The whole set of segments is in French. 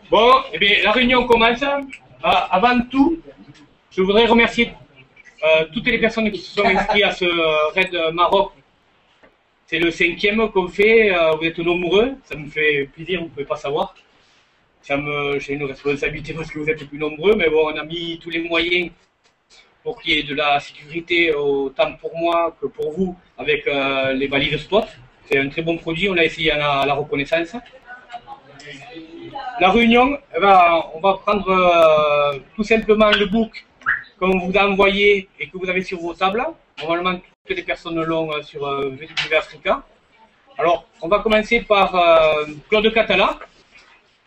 Bon, eh bien, la réunion commence. Avant tout, je voudrais remercier toutes les personnes qui se sont inscrites à ce Raid Maroc. C'est le 5e qu'on fait, vous êtes nombreux, ça me fait plaisir, vous ne pouvez pas savoir. J'ai une responsabilité parce que vous êtes plus nombreux, mais bon, on a mis tous les moyens pour qu'il y ait de la sécurité autant pour moi que pour vous avec les valises spot. C'est un très bon produit, on a essayé à la reconnaissance. La réunion, on va prendre tout simplement le book qu'on vous a envoyé et que vous avez sur vos tables. Normalement, toutes les personnes l'ont sur VW Africa. Alors, on va commencer par Claude Catala,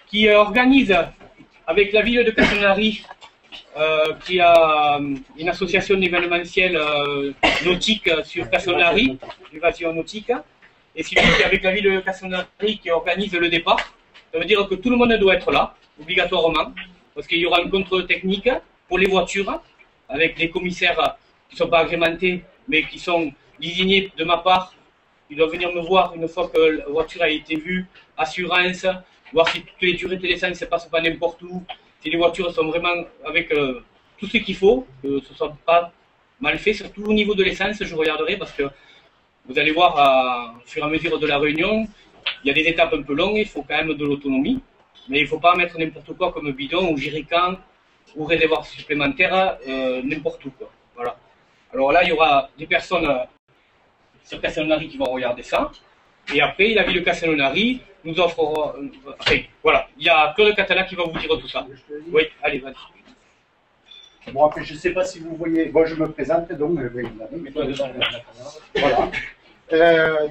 qui organise avec la ville de Castelnaudary, qui a une association événementielle nautique sur Castelnaudary, l'évasion nautique. Et c'est lui qui, avec la ville de Castelnaudary, qui organise le départ. Ça veut dire que tout le monde doit être là, obligatoirement, parce qu'il y aura un contrôle technique pour les voitures, avec des commissaires qui ne sont pas agrémentés, mais qui sont désignés de ma part. Ils doivent venir me voir une fois que la voiture a été vue, assurance, voir si toutes les durées de l'essence ne passent pas n'importe où, si les voitures sont vraiment avec tout ce qu'il faut, que ce ne soit pas mal fait, surtout au niveau de l'essence, je regarderai, parce que vous allez voir au fur et à mesure de la réunion, il y a des étapes un peu longues, il faut quand même de l'autonomie, mais il ne faut pas mettre n'importe quoi comme bidon ou jerrycan ou réservoir supplémentaire, n'importe où, quoi. Voilà. Alors là, il y aura des personnes sur Castelnaudary qui vont regarder ça, et après, la ville de Castelnaudary nous offre... voilà, il y a Claude Catala qui va vous dire tout ça. Oui, allez, vas-y. Bon, après, je ne sais pas si vous voyez... Bon, je me présente, donc... Voilà.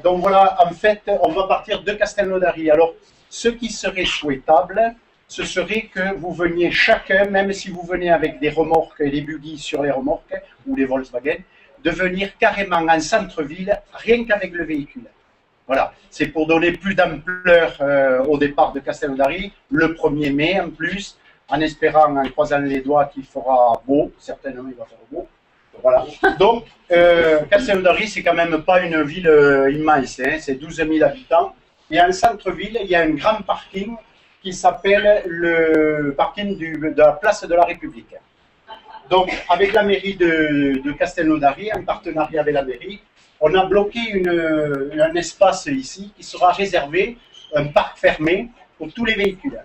Donc voilà, en fait, on va partir de Castelnaudary. Alors, ce qui serait souhaitable, ce serait que vous veniez chacun, même si vous venez avec des remorques et des buggy sur les remorques, ou les Volkswagen, de venir carrément en centre-ville, rien qu'avec le véhicule. Voilà, c'est pour donner plus d'ampleur au départ de Castelnaudary, le 1er mai en plus, en espérant, en croisant les doigts, qu'il fera beau, certainement il va faire beau. Voilà. Donc, Castelnaudary, c'est quand même pas une ville immense, hein, c'est 12 000 habitants. Et en centre-ville, il y a un grand parking qui s'appelle le parking de la place de la République. Donc, avec la mairie de Castelnaudary, en partenariat avec la mairie, on a bloqué un espace ici qui sera réservé, un parc fermé pour tous les véhicules.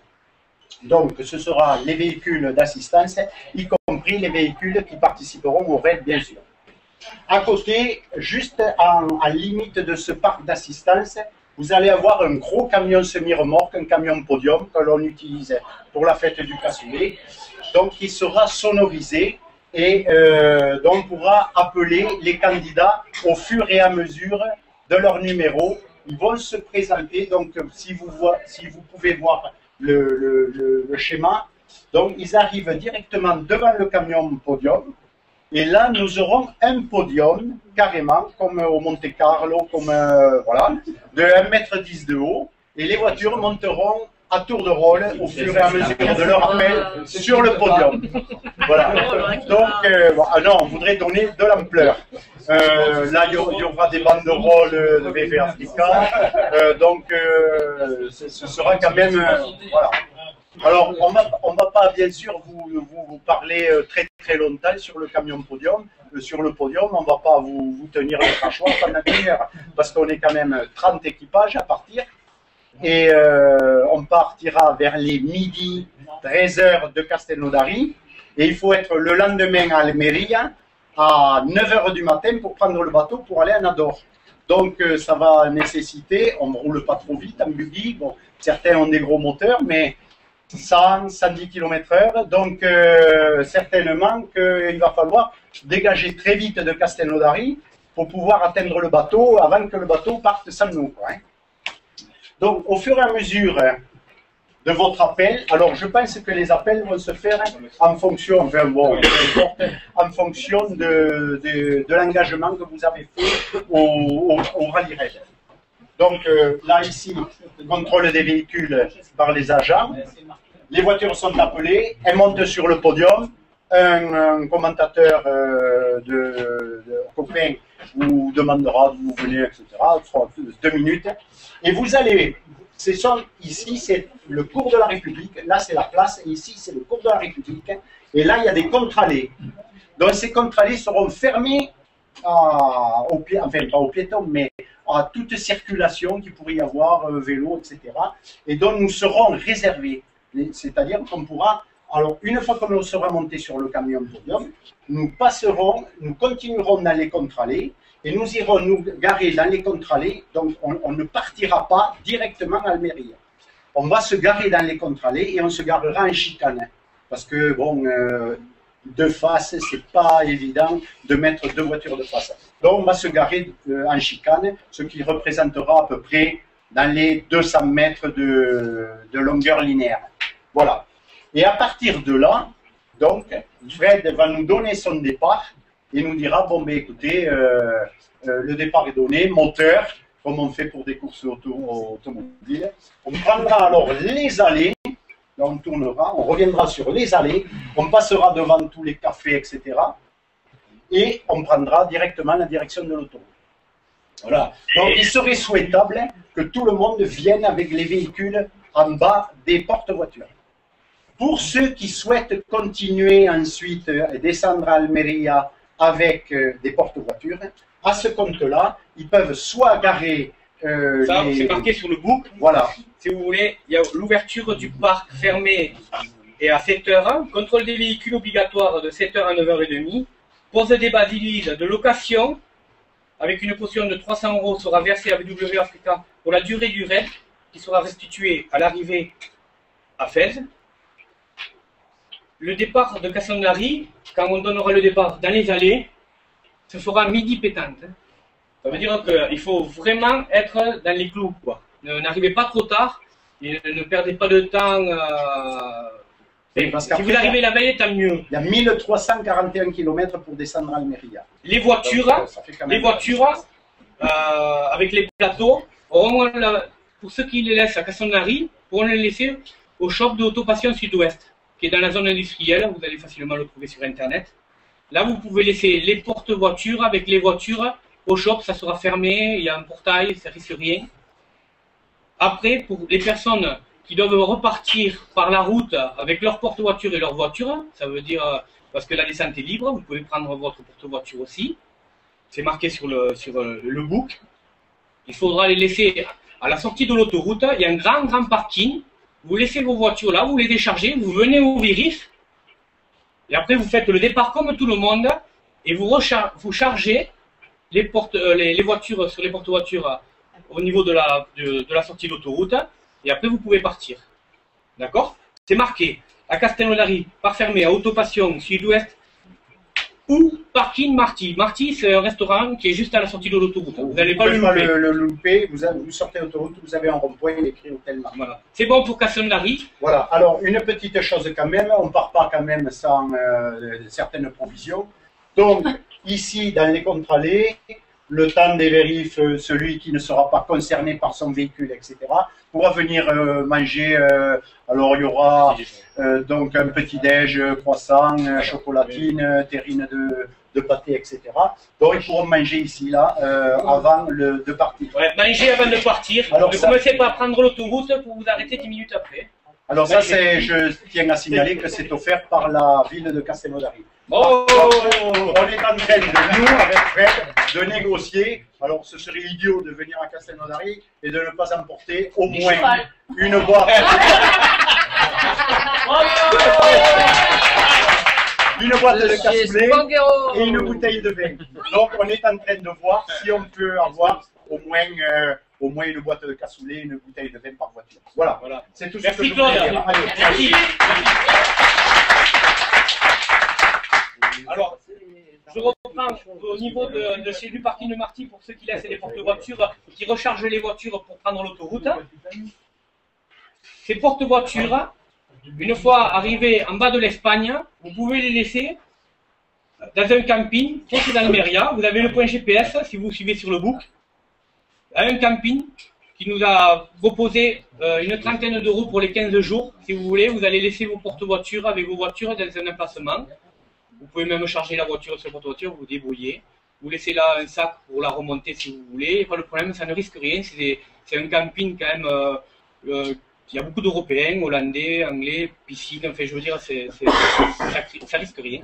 Donc, ce sera les véhicules d'assistance, y compris les véhicules qui participeront au raid, bien sûr. À côté, juste en limite de ce parc d'assistance, vous allez avoir un gros camion semi-remorque, un camion podium que l'on utilise pour la fête du cassoulet, donc qui sera sonorisé et dont on pourra appeler les candidats au fur et à mesure de leur numéro. Ils vont se présenter, donc si vous pouvez voir le schéma, donc ils arrivent directement devant le camion podium, et là nous aurons un podium carrément comme au Monte Carlo, comme voilà, de 1,10 m de haut, et les voitures monteront à tour de rôle au fur et à mesure de leur appel sur le podium. Voilà. Donc, non, on voudrait donner de l'ampleur. Là, il y aura des banderoles de VV Africa. Donc, ce sera quand même... voilà. Alors, on va pas, bien sûr, vous parler très longtemps sur le camion podium. Sur le podium, on ne va pas vous tenir le crachoir pendant une heure, parce qu'on est quand même 30 équipages à partir. Et on partira vers les midi 13h de Castelnaudary, et il faut être le lendemain à Almeria à 9h du matin pour prendre le bateau pour aller à Nador. Donc ça va nécessiter, on ne roule pas trop vite en buggy, bon, certains ont des gros moteurs, mais 110 km/h, donc certainement qu'il va falloir dégager très vite de Castelnaudary pour pouvoir atteindre le bateau avant que le bateau parte sans nous, quoi, hein. Donc, au fur et à mesure de votre appel, alors je pense que les appels vont se faire en fonction, enfin bon, en fonction de l'engagement que vous avez fait au rallye raid. Donc là, ici, contrôle des véhicules par les agents. Les voitures sont appelées, elles montent sur le podium. Un commentateur de copain vous demandera d'où vous venez, etc. 2 minutes. Et vous allez Ici, c'est le cours de la République. Là, c'est la place. Et ici, c'est le cours de la République. Et là, il y a des contre-allées. Donc, ces contre-allées seront fermées enfin, pas aux piétons, mais à toute circulation qu'il pourrait y avoir, vélo, etc. Et donc, nous serons réservés. C'est-à-dire qu'on pourra... Alors, une fois qu'on sera monté sur le camion podium, nous continuerons dans les contre-allées et nous irons nous garer dans les contre-allées. Donc, on ne partira pas directement à Almeria. On va se garer dans les contre-allées et on se garera en chicane. Parce que, bon, de face, c'est pas évident de mettre deux voitures de face. Donc, on va se garer en chicane, ce qui représentera à peu près dans les 200 mètres de longueur linéaire. Voilà. Et à partir de là, donc, Fred va nous donner son départ et nous dira, bon, ben écoutez, le départ est donné, moteur, comme on fait pour des courses automobiles. On prendra alors les allées, là on tournera, on reviendra sur les allées, on passera devant tous les cafés, etc. Et on prendra directement la direction de l'autoroute. Voilà. Donc, il serait souhaitable que tout le monde vienne avec les véhicules en bas des porte-voitures. Pour ceux qui souhaitent continuer ensuite et descendre à Almeria avec des porte-voitures, à ce compte-là, ils peuvent soit garer... ça, c'est marqué sur le book. Voilà. Si vous voulez, il y a l'ouverture du parc fermé et à 7h, contrôle des véhicules obligatoire de 7h à 9h30, pose des basilisques de location, avec une caution de 300 € sera versée à VW Africa pour la durée du raid, qui sera restituée à l'arrivée à Fès. Le départ de Cassandari, quand on donnera le départ dans les allées, ce sera midi pétante. Ça veut dire qu'il faut vraiment être dans les clous, quoi. N'arrivez pas trop tard et ne perdez pas de temps. Si vous arrivez la veille, tant mieux. Il y a 1341 km pour descendre à Almeria. Les voitures, avec les plateaux, pour ceux qui les laissent à Cassandari, pourront les laisser au shop de Autopassion Sud-Ouest, qui est dans la zone industrielle, vous allez facilement le trouver sur Internet. Là, vous pouvez laisser les porte-voitures avec les voitures au shop, ça sera fermé, il y a un portail, ça risque rien. Après, pour les personnes qui doivent repartir par la route avec leur porte-voiture et leur voiture, ça veut dire, parce que la descente est libre, vous pouvez prendre votre porte-voiture aussi. C'est marqué sur le book. Il faudra les laisser à la sortie de l'autoroute, il y a un grand parking. Vous laissez vos voitures là, vous les déchargez, vous venez au vérif, et après vous faites le départ comme tout le monde, et vous chargez les voitures sur les porte-voitures au niveau de la sortie d'autoroute, et après vous pouvez partir. D'accord? C'est marqué à Castellonari, par fermé, à Autopassion, Sud-Ouest, ou Parking Marty. Marty, c'est un restaurant qui est juste à la sortie de l'autoroute. Vous n'allez pas le louper. Vous sortez de l'autoroute, vous avez un rond-point, il est écrit Hôtel Marty. Voilà. C'est bon pour Castellonari. Voilà. Alors, une petite chose quand même, on ne part pas quand même sans certaines provisions. Donc, ici, dans les contre-allées, le temps des vérifs, celui qui ne sera pas concerné par son véhicule, etc., pourra venir manger. Alors, il y aura donc un petit-déj, croissant, chocolatine, terrine de pâté, etc. Donc, ils pourront manger ici, là, avant de partir. Ouais, manger avant de partir. Alors, ne commencez pas à prendre l'autoroute pour vous arrêter 10 minutes après. Alors ça, je tiens à signaler que c'est offert par la ville de Castellonari. Oh, on est en train de, nous, avec Fred, de négocier. Alors, ce serait idiot de venir à Castellonari et de ne pas emporter au moins une boîte. Une boîte de cassoulet et une bouteille de vin. Donc, on est en train de voir si on peut avoir au moins une boîte de cassoulet, une bouteille de vin par voiture. Voilà. C'est tout ce que je voulais dire. Allez, merci. Alors, je reprends au niveau de chez du parking de Marty pour ceux qui laissent les porte-voitures, qui rechargent les voitures pour prendre l'autoroute. Ces porte-voitures, une fois arrivés en bas de l'Espagne, vous pouvez les laisser dans un camping, proche d'Almeria. Vous avez le point GPS, si vous suivez sur le book. Un camping qui nous a proposé une trentaine d'euros pour les 15 jours. Si vous voulez, vous allez laisser vos porte-voitures avec vos voitures dans un emplacement. Vous pouvez même charger la voiture sur votre voiture, vous vous débrouillez. Vous laissez là un sac pour la remonter si vous voulez. Pas le problème, ça ne risque rien. C'est un camping quand même il y a beaucoup d'Européens, Hollandais, Anglais, piscine, enfin je veux dire, ça risque rien.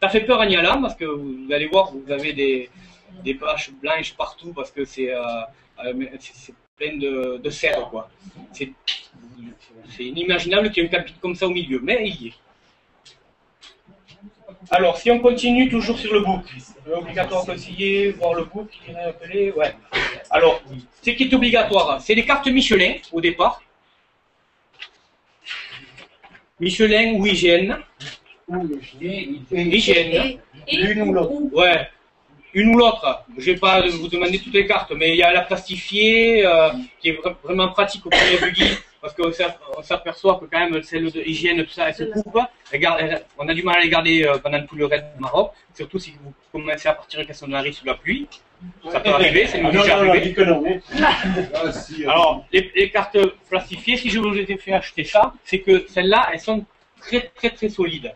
Ça fait peur à Nialam parce que vous allez voir, vous avez des vaches blanches partout parce que c'est plein de cerfs, quoi. C'est inimaginable qu'il y ait un chapitre comme ça au milieu, mais il y est. Alors, si on continue toujours sur le book, obligatoire conseiller, voir le book, appeler, ouais. Alors, ce qui est obligatoire, c'est les cartes Michelin au départ. Michelin ou hygiène. Hygiène. L'une ou l'autre. Ouais. Une ou l'autre. Je vais pas vous demander toutes les cartes, mais il y a la plastifiée qui est vraiment pratique au premier buggy parce qu'on s'aperçoit que quand même celle de hygiène, tout ça, elle se coupe. On a du mal à les garder pendant tout le raid du Maroc, surtout si vous commencez à partir une question de la riz sous la pluie. Ça peut arriver, c'est déjà arrivé. Alors, les cartes plastifiées, si je vous ai fait acheter ça, c'est que celles-là, elles sont très très très solides.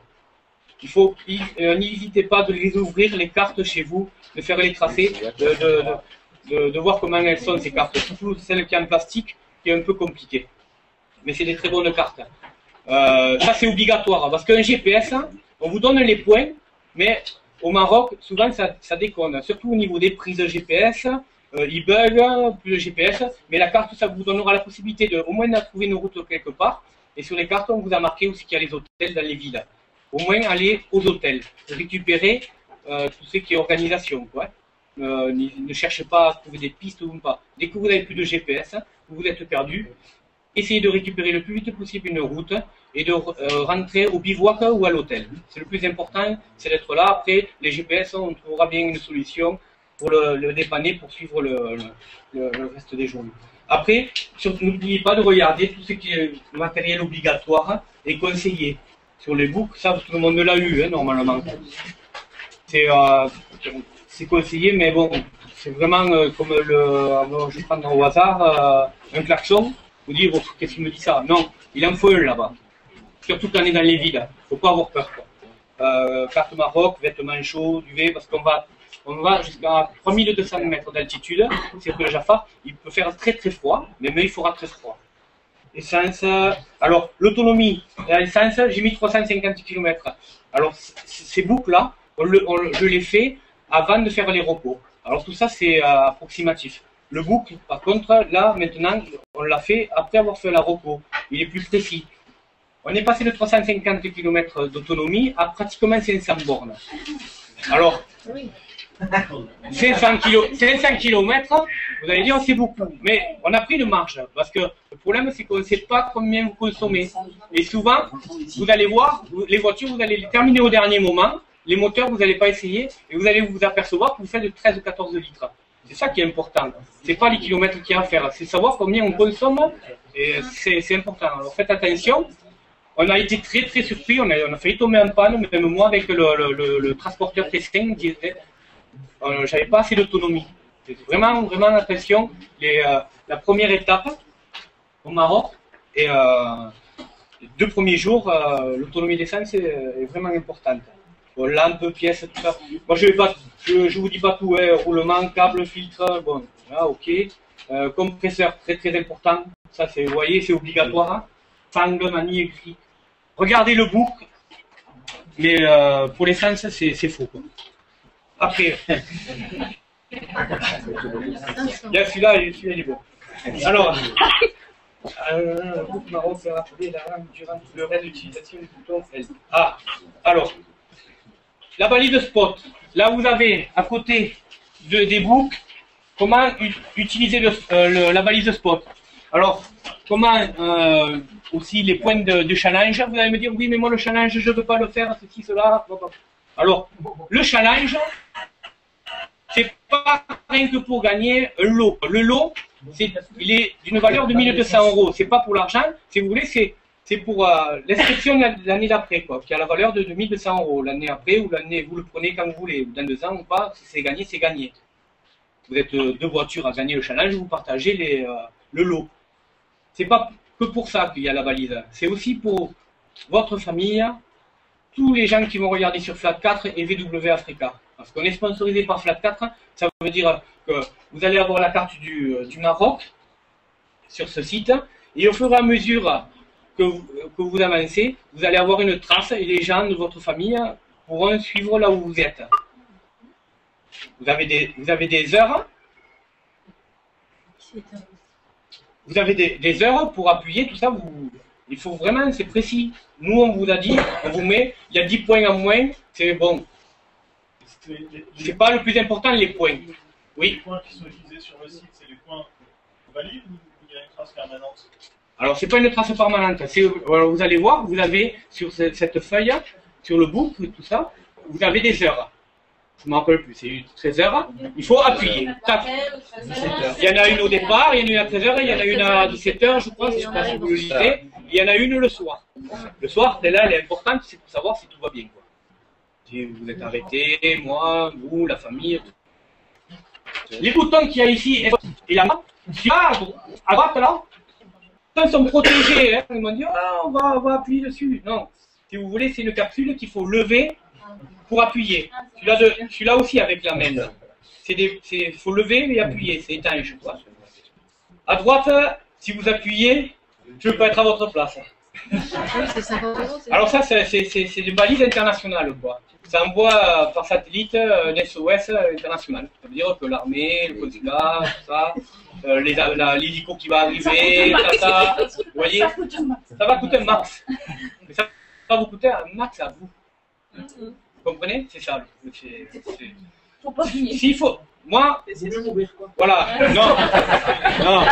N'hésitez pas de les ouvrir, les cartes chez vous, de faire les tracés, de voir comment elles sont ces cartes, surtout celles qui sont en plastique, qui est un peu compliqué. Mais c'est des très bonnes cartes. Ça c'est obligatoire, parce qu'un GPS, on vous donne les points, mais au Maroc, souvent ça déconne, surtout au niveau des prises de GPS, il bug, plus de GPS, mais la carte ça vous donnera la possibilité de au moins de trouver une route quelque part, et sur les cartes on vous a marqué aussi qu'il y a les hôtels dans les villes. Au moins aller aux hôtels, récupérer tout ce qui est organisation, quoi. Ne cherchez pas à trouver des pistes ou pas. Dès que vous n'avez plus de GPS, vous êtes perdu, essayez de récupérer le plus vite possible une route et de rentrer au bivouac ou à l'hôtel. C'est le plus important, c'est d'être là. Après, les GPS, on trouvera bien une solution pour le dépanner, pour suivre le reste des journées. Après, n'oubliez pas de regarder tout ce qui est matériel obligatoire et conseillé. Sur les books, ça tout le monde l'a eu, hein, normalement. C'est conseillé, mais bon, c'est vraiment comme je prends au hasard un klaxon, vous dire oh, qu'est-ce qu'il me dit ça? Non, il en faut un là-bas. Surtout quand on est dans les villes, faut pas avoir peur. Carte Maroc, vêtements chauds, duvet, parce qu'on va jusqu'à 3200 mètres d'altitude, c'est que le Jaffa, il peut faire très très froid, mais il fera très froid. Essence, alors l'autonomie, l'essence, j'ai mis 350 km. Alors ces boucles-là, je les fais avant de faire les repos. Alors tout ça c'est approximatif. Le boucle, par contre, là maintenant, on l'a fait après avoir fait la repos. Il est plus précis. On est passé de 350 km d'autonomie à pratiquement 500 bornes. Alors, 500 km, vous allez dire c'est beaucoup, mais on a pris de marge, parce que le problème c'est qu'on ne sait pas combien vous consommez. Et souvent, vous allez voir, les voitures, vous allez les terminer au dernier moment, les moteurs, vous n'allez pas essayer, et vous allez vous apercevoir que vous faites de 13 ou 14 litres. C'est ça qui est important. C'est pas les kilomètres qu'il y a à faire, c'est savoir combien on consomme, et c'est important. Alors faites attention. On a été très très surpris, on a failli tomber en panne, même moi avec le transporteur T5 qui était... j'avais pas assez d'autonomie. Vraiment, vraiment attention. La première étape au Maroc et les 2 premiers jours, l'autonomie d'essence est vraiment importante. Bon, lampe, pièces, tout ça. Moi, je vous dis pas tout. Roulement, câble, filtre, bon, là, ok. Compresseur, très très important. Ça, vous voyez, c'est obligatoire. Hein. Fangle, manille, écrit. Regardez le book, mais pour l'essence, c'est faux. Quoi. Après, il y a celui-là, il est bon. Alors, le groupe Maroc s'est rappelé la langue durant le reste d'utilisation du bouton L. Ah, alors, la balise spot. Là, vous avez à côté des boucles, comment utiliser la balise spot. Alors, comment aussi les points de challenge. Vous allez me dire, oui, mais moi le challenge, je ne veux pas le faire, ceci, cela. Alors, le challenge, c'est pas rien que pour gagner un lot. Le lot, il est d'une valeur de 1200 €. C'est pas pour l'argent, si vous voulez, c'est pour l'inscription l'année d'après, quoi, qui a la valeur de 1200 €. L'année après, ou l'année, vous le prenez quand vous voulez, ou dans 2 ans ou pas, si c'est gagné, c'est gagné. Vous êtes 2 voitures à gagner le challenge, vous partagez le lot. C'est pas que pour ça qu'il y a la valise. C'est aussi pour votre famille, tous les gens qui vont regarder sur Flat 4 et VW Africa. Parce qu'on est sponsorisé par Flat 4, ça veut dire que vous allez avoir la carte du Maroc, sur ce site. Et au fur et à mesure que vous avancez, vous allez avoir une trace et les gens de votre famille pourront suivre là où vous êtes. Vous avez des heures. Vous avez des heures pour appuyer, tout ça. Il faut vraiment, c'est précis. Nous, on vous a dit, on vous met, il y a 10 points en moins, c'est bon. C'est pas le plus important, les points. Oui. Les points qui sont utilisés sur le site, c'est les points valides ou il y a une trace permanente? Alors, c'est pas une trace permanente. Alors, vous allez voir, vous avez sur cette feuille, sur le book, tout ça, vous avez des heures. Je ne m'en rappelle plus, c'est 13 heures. Il faut appuyer. Tac. Il y en a une au départ, il y en a une à 13 heures, il y en a une à 17 heures, je crois, si je pense que vous le lisez. Il y en a une le soir. Le soir, celle-là, elle est importante, c'est pour savoir si tout va bien, quoi. Si vous êtes arrêté, moi, vous, la famille. Les boutons qu'il y a ici et là, à droite, là, ils sont protégés. Hein. Ils m'ont dit, oh, on va appuyer dessus. Non. Si vous voulez, c'est une capsule qu'il faut lever pour appuyer. Celui-là aussi avec la main. Il faut lever et appuyer, c'est étanche. Quoi. À droite, si vous appuyez, je peux être à votre place. Alors ça, c'est des balises internationales. Quoi. Ça envoie par satellite un SOS international. Ça veut dire que l'armée, le consulat, tout ça, l'hélico qui va arriver, ça, vous voyez, ça va coûter un max. Mais ça va vous coûter un max à vous. Vous comprenez? C'est ça. Faut pas finir. S'il faut. Moi, voilà. Non. Non.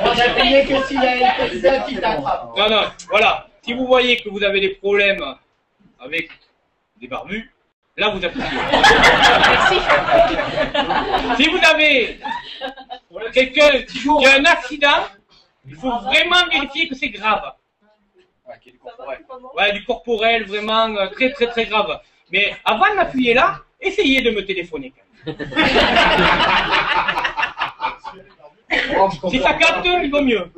On a payé que s'il y a un président qui t'attrape. Non, non. Voilà. Si vous voyez que vous avez des problèmes avec des barbus, là vous appuyez. Si vous avez quelqu'un qui a un accident, il faut vraiment vérifier que c'est grave. Ouais, du corporel, vraiment très très très grave. Mais avant d'appuyer là, essayez de me téléphoner. Si ça capte, il vaut mieux.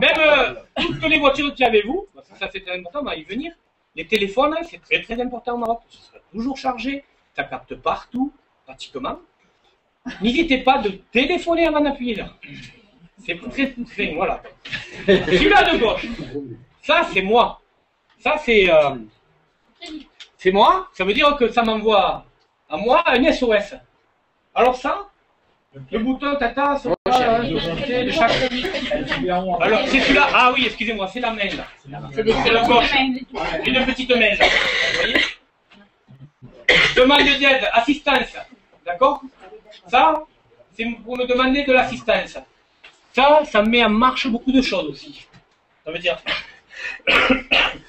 Même toutes les voitures qu'il y avait vous, parce que ça c'est très important, on va y venir. Les téléphones, c'est très très important au Maroc. Ce sera toujours chargé, ça capte partout, pratiquement. N'hésitez pas de téléphoner avant d'appuyer là. C'est très très, voilà. Celui-là de gauche, ça c'est moi. Ça c'est moi, ça veut dire que ça m'envoie à moi un SOS. Alors ça, le bouton tata, c'est de chaque... Alors c'est celui-là, ah oui, excusez-moi, c'est la main là. C'est la gauche, une petite main là. Vous voyez? Demande d'aide, assistance, d'accord? Ça, c'est pour me demander de l'assistance. Ça me met en marche beaucoup de choses aussi. Ça veut dire,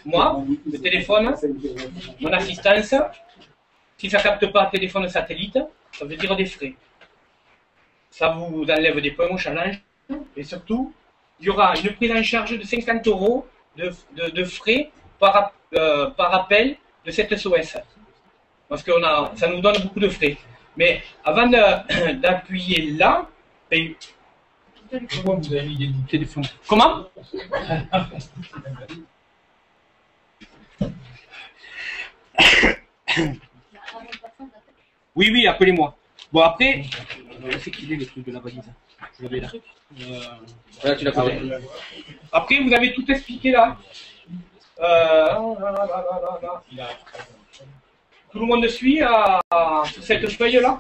moi, le téléphone, mon assistance, si ça ne capte pas téléphone satellite, ça veut dire des frais. Ça vous enlève des points au challenge. Et surtout, il y aura une prise en charge de 50 € de frais par appel de cette SOS. Parce que ça nous donne beaucoup de frais. Mais avant d'appuyer là, pourquoi vous avez mis des téléphones? Comment? Oui, oui, appelez-moi. Bon, après, c'est qu'il est le truc de la valise. Vous l'avez là. Voilà, tu l'as posé. Après, vous avez tout expliqué là. Tout le monde suit sur cette feuille-là?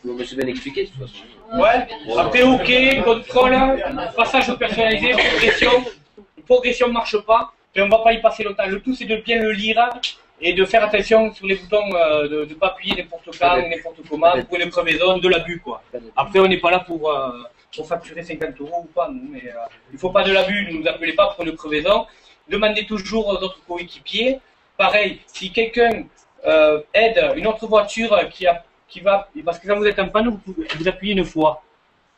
Je me suis bien expliqué, de toute façon. Ouais. Après, OK, contrôle, passage personnalisé, progression. Progression ne marche pas, et on ne va pas y passer longtemps. Le tout, c'est de bien le lire et de faire attention sur les boutons, de ne pas appuyer n'importe quand, n'importe comment, pour une crevaison, de l'abus, quoi. Après, on n'est pas là pour facturer 50 € ou pas, nous, mais il ne faut pas de l'abus, ne nous appelez pas pour une crevaison. Demandez toujours aux autres coéquipiers. Pareil, si quelqu'un aide une autre voiture qui va, parce que quand vous êtes en panne, vous appuyez une fois.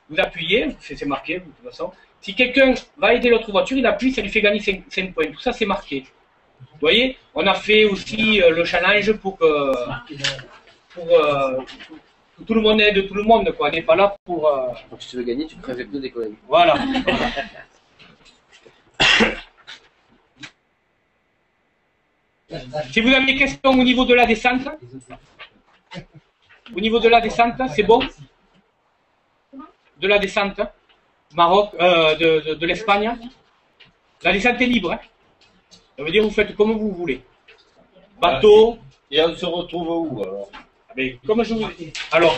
Vous appuyez, c'est marqué de toute façon. Si quelqu'un va aider l'autre voiture, il appuie, ça lui fait gagner 5 points. Tout ça, c'est marqué. Vous voyez, on a fait aussi le challenge pour que tout le monde aide tout le monde, quoi. On n'est pas là pour... Donc si tu veux gagner, tu crèves les pneus des collègues. Voilà. Si vous avez des questions au niveau de la descente, c'est bon? de la descente, Maroc, de l'Espagne. La descente est libre. Hein. Ça veut dire vous faites comme vous voulez. Bateau. Et on se retrouve où alors? Mais comme je vous ai dit. Alors,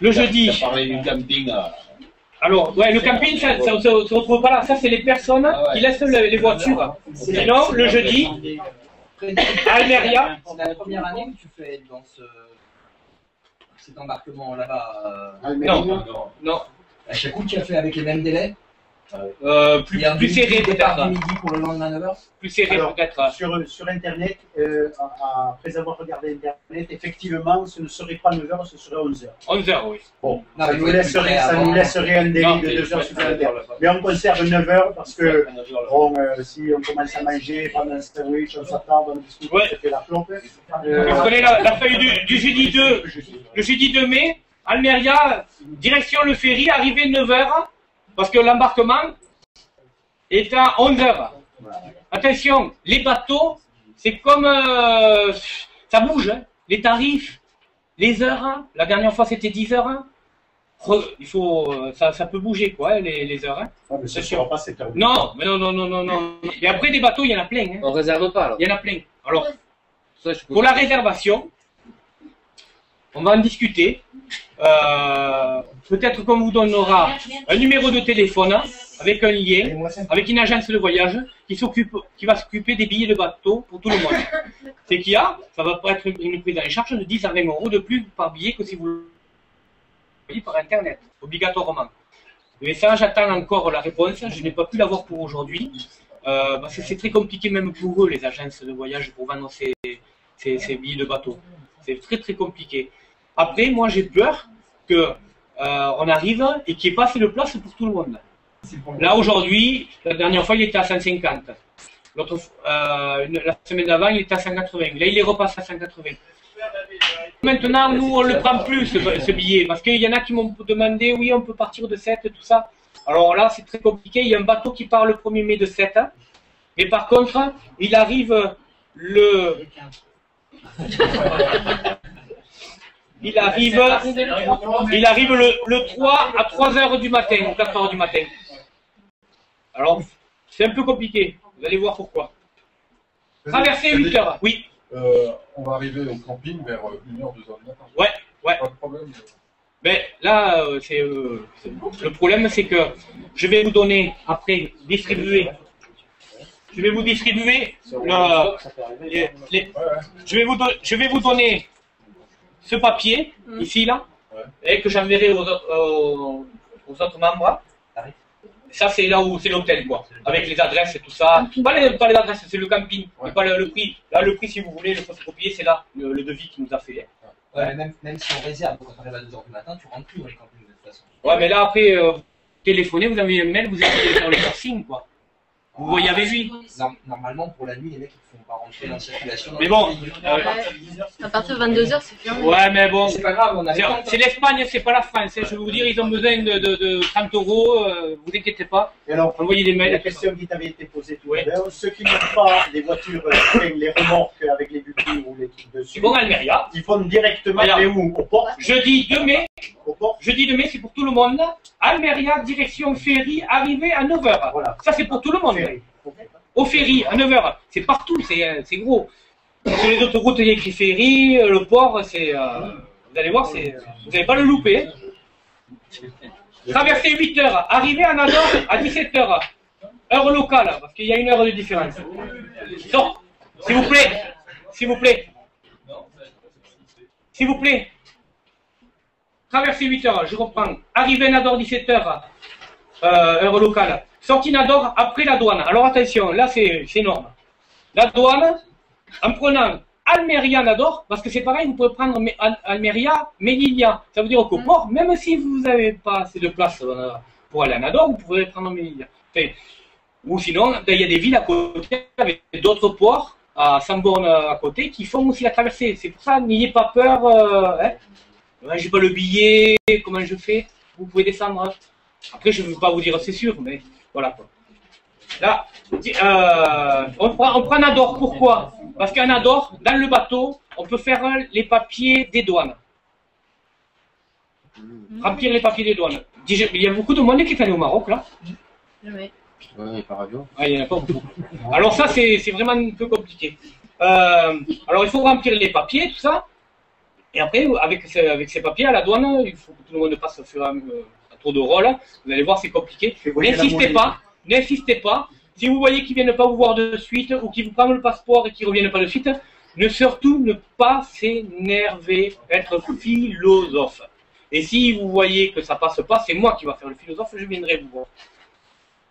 le jeudi. Tu as parlé du camping. Alors, ouais, le camping, ça ne se retrouve pas là. Ça, c'est les personnes qui laissent les voitures. Sinon, le jeudi, à Almeria. C'est la première année que tu fais dans cet embarquement là-bas. Non. À chaque coup, tu as fait avec les mêmes délais. Plus serré peut-être. Midi pour le lendemain 9h. Plus serré peut-être. Sur Internet, après avoir regardé Internet, effectivement, ce ne serait pas 9h, ce serait 11h. 11h, oui. Bon, Non, ça nous laisserait un délai de 2 heures supplémentaires. Mais on conserve 9h parce que, bon, si on commence à manger pendant un sandwich, on s'attarde, on discute, on se fait la clope. Vous prenez la feuille du jeudi 2. Le jeudi 2 mai, Almeria, direction le ferry, arrivée 9h. Parce que l'embarquement est à 11h. Attention, les bateaux, c'est comme... ça bouge, hein. Les tarifs, les heures. Hein. La dernière fois, c'était 10 heures. Hein. Il faut... ça peut bouger, quoi, hein, les heures. Hein. Ah, mais ça ne sera pas cette heure. Non, mais non. Et après, des bateaux, il y en a plein. Hein. On réserve pas alors. Il y en a plein. Alors, Ça, je peux- pour la réservation, on va en discuter. Peut-être qu'on vous donnera un numéro de téléphone avec un lien, avec une agence de voyage qui va s'occuper des billets de bateau pour tout le monde. C'est qu'il y a, ça va pas être une prise en charge de 10 à 20 € de plus par billet que si vous le payez par Internet, obligatoirement. Mais ça, j'attends encore la réponse. Je n'ai pas pu l'avoir pour aujourd'hui. Parce que c'est très compliqué même pour eux, les agences de voyage, pour vendre ces billets de bateau. C'est très très compliqué. Après, moi j'ai peur que on arrive et qu'il n'y ait pas assez de place pour tout le monde. Là aujourd'hui, la dernière fois il était à 150. La semaine d'avant il était à 180. Là il est repassé à 180. Maintenant nous on le prend plus ce billet parce qu'il y en a qui m'ont demandé oui on peut partir de 7 tout ça. Alors là c'est très compliqué. Il y a un bateau qui part le 1er mai de 7. Mais par contre il arrive le le 3 à 3h du matin, ou 4h du matin. Alors, c'est un peu compliqué. Vous allez voir pourquoi. Traverser 8h, oui. On va arriver au camping vers 1h, 2h du matin. Ouais. Pas de problème. Mais là, le problème, c'est que je vais vous donner, après, distribuer. Je vais vous distribuer je vais vous donner ce papier, ici, là, et que j'enverrai aux autres membres. Ça, c'est là où c'est l'hôtel, quoi, avec les adresses et tout ça. Pas les adresses, c'est le camping, pas le prix. Là, le prix, si vous voulez, le photocopier, c'est là, le devis qu'il nous a fait. Ouais, même si on réserve quand on arrive à 2h du matin, tu rentres plus dans les campings de toute façon. Ouais, mais là, après, téléphonez, vous avez un mail, vous allez faire le forcing, quoi. Vous voyez avec lui. Normalement, pour la nuit, les mecs ils ne font pas rentrer dans la circulation. Mais bon, à partir de 22h, c'est fermé. ouais, mais bon, c'est pas grave, on a le temps. c'est l'Espagne, c'est pas la France. Je vais vous dire, ils ont besoin de 30 €. Vous inquiétez pas. Et alors, Envoyez des la mails. question qui t'avait été posée tout à l'heure, ceux qui n'ont pas les voitures, les remorques avec les butines ou les trucs dessus, C'est bon, Almeria. ils font directement Regarde. les où? Au port? Jeudi 2 mai. Au port? Jeudi 2 mai, c'est pour tout le monde. Almeria, direction ferry, arrivée à 9h. Voilà. Ça, c'est pour tout le monde. Au ferry, à 9h. C'est partout, c'est gros. Sur les autoroutes, il y a écrit ferry, le port, c'est... vous allez voir, vous n'allez pas le louper. Traverser 8h, arriver à Nador à 17h. Heure locale, parce qu'il y a 1 heure de différence. Donc, s'il vous plaît, s'il vous plaît. S'il vous plaît. Traverser 8h, je reprends. Arriver à Nador 17h, heure locale. Sortie Nador après la douane. Alors attention, là c'est énorme. La douane, en prenant Almeria Nador, parce que c'est pareil, vous pouvez prendre Almeria, Melilla. Ça veut dire qu'au port, même si vous n'avez pas assez de place pour aller à Nador, vous pouvez prendre Melilla. Enfin, ou sinon, il y a des villes à côté avec d'autres ports, à 100 bornes à côté, qui font aussi la traversée. C'est pour ça, n'ayez pas peur. J'ai pas le billet, comment je fais? Vous pouvez descendre. Après, je ne veux pas vous dire c'est sûr, mais voilà quoi. Là, on prend Nador. Pourquoi? Parce qu'à Nador, dans le bateau, on peut faire les papiers des douanes. Remplir les papiers des douanes. Il y a beaucoup de monde qui est allé au Maroc, là. Jamais. Ouais, par avion. Ah, il n'y en a pas beaucoup. Alors ça, c'est vraiment un peu compliqué. Alors il faut remplir les papiers, tout ça. Et après, avec ces papiers à la douane, il faut que tout le monde passe à tour de rôle. Vous allez voir, c'est compliqué. N'insistez pas. Si vous voyez qu'ils ne viennent pas vous voir de suite ou qu'ils vous prennent le passeport et qu'ils ne reviennent pas de suite, surtout ne pas s'énerver, être philosophe. Et si vous voyez que ça passe pas, c'est moi qui va faire le philosophe, je viendrai vous voir.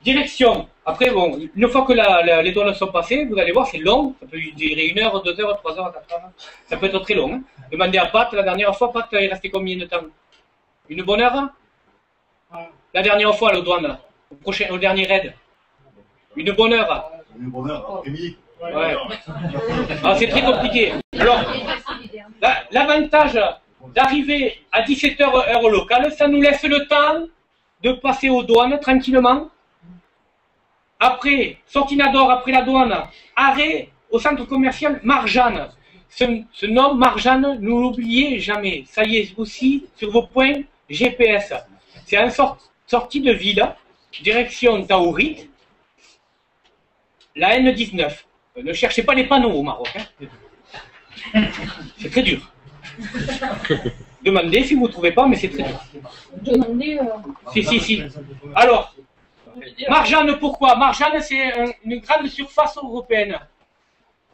Direction. Après, bon, une fois que les douanes sont passées, vous allez voir, c'est long. Ça peut durer 1 heure, 2 heures, 3 heures, 4 heures. Ça peut être très long. Hein. Demandez à Pat, la dernière fois, Pat, il restait combien de temps? Une bonne heure? La dernière fois, la douane, au dernier raid. Une bonne heure. Une bonne heure, après-midi. Ouais. Ah, c'est très compliqué. Alors, l'avantage d'arriver à 17h heure locale, ça nous laisse le temps de passer aux douanes tranquillement. Après, Sortinador, après la douane, arrêt au centre commercial Marjane. Ce nom, Marjane, ne l'oubliez jamais. Ça y est aussi sur vos points GPS. C'est une sortie de ville, direction Taourit, la N19. Ne cherchez pas les panneaux au Maroc. Hein. C'est très dur. Demandez si vous ne trouvez pas, mais c'est très dur. Demandez. Si. Alors, Marjane, pourquoi? Marjane, c'est une grande surface européenne.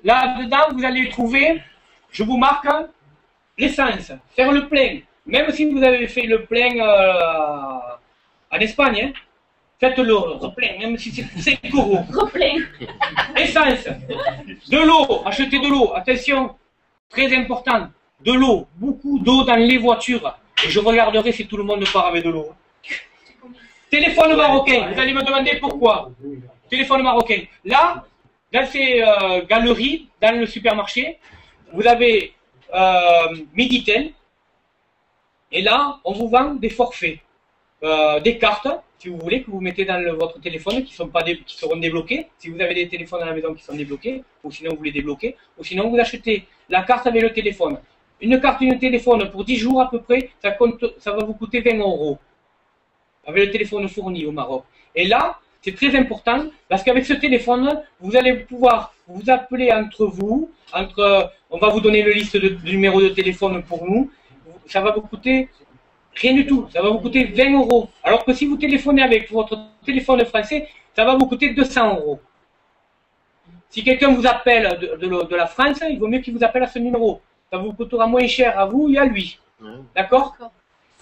Là-dedans, vous allez trouver, je vous marque, l'essence, faire le plein. Même si vous avez fait le plein en Espagne, hein, faites le replein, même si c'est 5 euros. Replein. Essence, de l'eau, achetez de l'eau, attention, très important, de l'eau, beaucoup d'eau dans les voitures. Et je regarderai si tout le monde part avec de l'eau. Téléphone marocain, vous allez me demander pourquoi. Téléphone marocain. Là, dans ces galeries, dans le supermarché, vous avez Minitel. Et là, on vous vend des forfaits, des cartes, si vous voulez, que vous mettez dans votre téléphone, qui seront débloqués. Si vous avez des téléphones à la maison qui sont débloqués, ou sinon vous les débloquez, ou sinon vous achetez la carte avec le téléphone. Une carte, une téléphone pour 10 jours à peu près, ça va vous coûter 20 euros. Avec le téléphone fourni au Maroc. Et là, c'est très important, parce qu'avec ce téléphone, vous allez pouvoir vous appeler entre vous, on va vous donner le liste de numéros de téléphone pour nous, ça va vous coûter rien du tout, ça va vous coûter 20 euros. Alors que si vous téléphonez avec votre téléphone français, ça va vous coûter 200 euros. Si quelqu'un vous appelle de la France, il vaut mieux qu'il vous appelle à ce numéro. Ça vous coûtera moins cher à vous et à lui. D'accord ?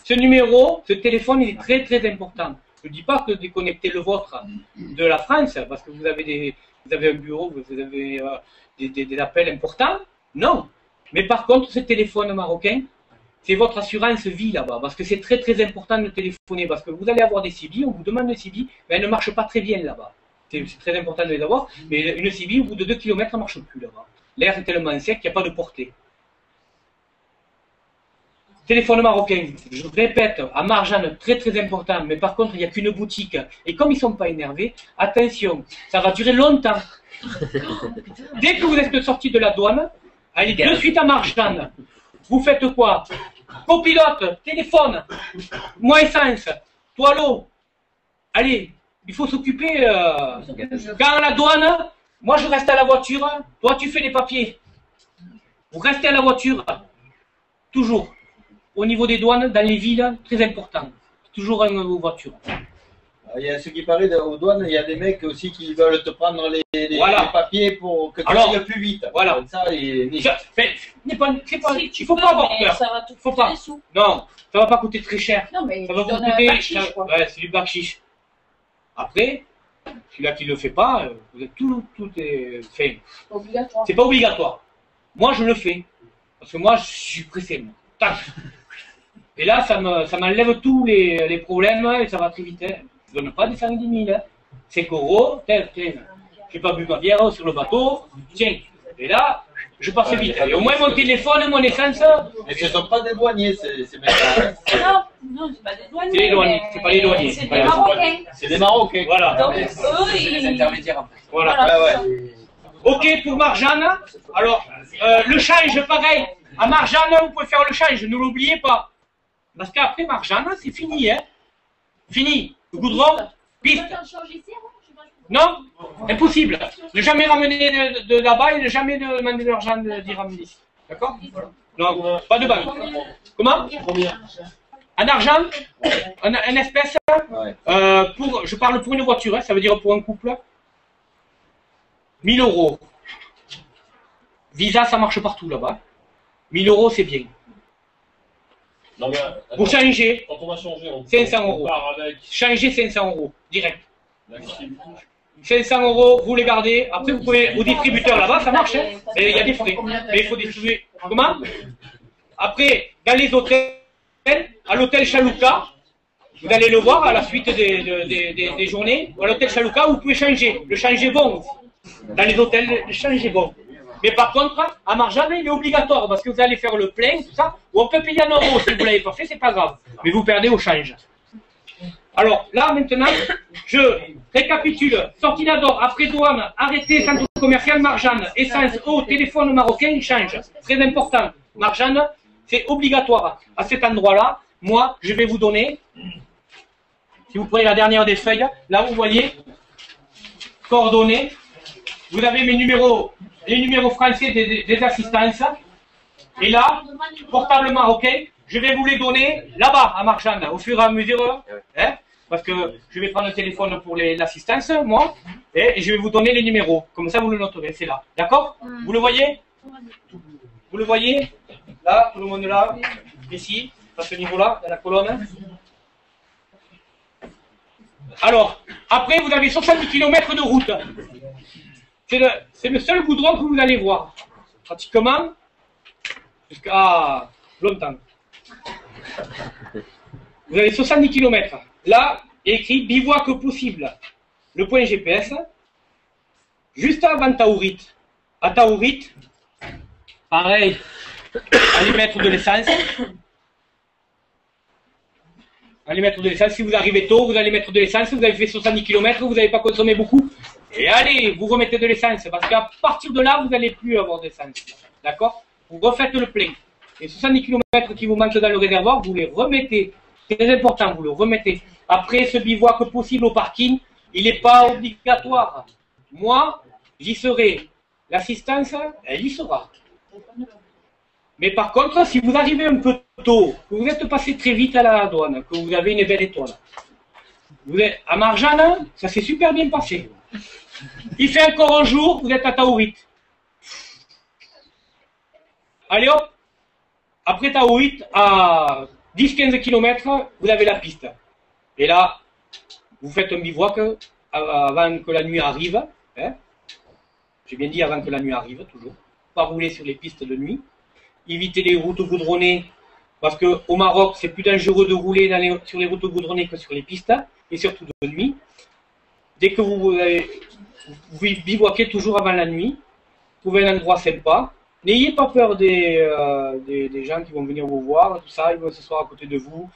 Ce numéro, ce téléphone, il est très très important. Je ne dis pas que déconnecter le vôtre de la France, parce que vous avez un bureau, vous avez des appels importants. Non. Mais par contre, ce téléphone marocain, c'est votre assurance vie là-bas, parce que c'est très très important de téléphoner, parce que vous allez avoir des CB, on vous demande des CB, mais elles ne marchent pas très bien là-bas. C'est très important de les avoir, mais une CB, au bout de 2 km, ne marche plus là-bas. L'air est tellement sec qu'il n'y a pas de portée. Téléphone marocain, je répète, à Marjane, très très important, mais par contre, il n'y a qu'une boutique. Et comme ils ne sont pas énervés, attention, ça va durer longtemps. Dès que vous êtes sorti de la douane, allez de suite à Marjane. Vous faites quoi? Copilote, téléphone, moi essence, toi l'eau. Allez, il faut s'occuper. Quand la douane, moi je reste à la voiture, toi tu fais les papiers. Vous restez à la voiture, toujours. Au niveau des douanes, dans les villes, très important. Toujours une voiture. Il y a ce qui paraît aux douanes, il y a des mecs aussi qui veulent te prendre les papiers pour que tu ailles plus vite. Voilà. Ça, il faut pas avoir peur. Ça va tout faut coûter pas. des sous. Non, ça va pas coûter très cher. Non, mais Ça va tu vous donnes un coûter. bakshish, quoi. Ouais, c'est du bakshish. Après, celui-là qui ne le fait pas, vous êtes tout est fait. Obligatoire. C'est pas obligatoire. Moi, je le fais. Parce que moi, je suis pressé. Moi. Tac. Et là, ça m'enlève tous les problèmes et ça va très vite. Hein. Je ne donne pas des 110 000. Hein. 5 euros, tiens. J'ai pas bu ma bière sur le bateau. Tiens. Et là, je passe vite. Et au moins, mon téléphone, mon essence. Mais ce ne sont pas des douaniers, ces mecs-là. Non, c'est pas des douaniers. C'est les douaniers. C'est pas les douaniers. C'est des Marocains. C'est des Marocains. Voilà. Donc, eux, Les intermédiaires. En fait. Voilà. Ouais. Ok pour Marjane. Alors, le change, pareil. À Marjane, vous pouvez faire le change, ne l'oubliez pas. Parce qu'après Marjane, c'est fini, hein. Fini. Le goudron, piste. Non, impossible. Ne jamais ramener de là-bas et ne jamais demander de l'argent d'y ramener ici. D'accord? Non, pas de banque. Comment? En argent? En espèces? Je parle pour une voiture, hein, ça veut dire pour un couple. 1000 euros. Visa, ça marche partout là-bas. 1000 euros, c'est bien. Non, mais, Pour changer, quand on va changer, on 500 euros. part avec. Changer 500 euros, direct. D'accord. 500 euros, vous les gardez. Après, vous pouvez au distributeur là-bas, ça marche. Hein. Mais il y a des frais. Mais il faut distribuer. Comment? Après, dans les hôtels, à l'hôtel Chalouka, vous allez le voir à la suite des journées. À l'hôtel Chalouka, vous pouvez changer. Le changer bon. Dans les hôtels, le changer bon. Mais par contre, à Marjane, il est obligatoire parce que vous allez faire le plein, tout ça. Ou on peut payer en euros si vous l'avez pas fait, c'est pas grave. Mais vous perdez au change. Alors là, maintenant, je récapitule. Sortie d'Ador, après douane, arrêté, centre commercial, Marjane, essence, eau, téléphone marocain, il change. Très important. Marjane, c'est obligatoire. À cet endroit-là, moi, je vais vous donner, si vous prenez la dernière des feuilles, là, vous voyez, coordonnées. Vous avez mes numéros, les numéros français des assistances. Et là, portable marocain, je vais vous les donner là-bas, à Marjane, au fur et à mesure. Hein, parce que je vais prendre le téléphone pour l'assistance, moi, et je vais vous donner les numéros. Comme ça, vous le noterez, c'est là. D'accord? Vous le voyez? Vous le voyez? Là, tout le monde là, ici, à ce niveau-là, dans la colonne. Alors, après, vous avez 70 km de route. C'est le seul goudron que vous allez voir. Pratiquement, jusqu'à longtemps. Vous avez 70 km. Là, il y a écrit bivouac possible. Le point GPS. Juste avant Taourit. À Taourit, pareil, allez mettre de l'essence. Allez mettre de l'essence. Si vous arrivez tôt, vous allez mettre de l'essence. Vous avez fait 70 km, vous n'avez pas consommé beaucoup. Et allez, vous remettez de l'essence. Parce qu'à partir de là, vous n'allez plus avoir d'essence. D'accord? Vous refaites le plein. Les 70 km qui vous manquent dans le réservoir, vous les remettez. C'est très important, vous le remettez. Après, ce bivouac possible au parking, il n'est pas obligatoire. Moi, j'y serai. L'assistance, elle y sera. Mais par contre, si vous arrivez un peu tôt, que vous êtes passé très vite à la douane, que vous avez une belle étoile, vous êtes à Marjane, ça s'est super bien passé. Il fait encore un jour, vous êtes à Taourit. Allez hop, après Taourit, à 10-15 km, vous avez la piste. Et là, vous faites un bivouac avant que la nuit arrive. Hein. J'ai bien dit avant que la nuit arrive, toujours. Pas rouler sur les pistes de nuit. Éviter les routes goudronnées, parce qu'au Maroc, c'est plus dangereux de rouler sur les routes goudronnées que sur les pistes, et surtout de nuit. Dès que vous bivouaquez toujours avant la nuit, trouvez un endroit sympa. N'ayez pas peur des gens qui vont venir vous voir, tout ça, ils vont s'asseoir à côté de vous.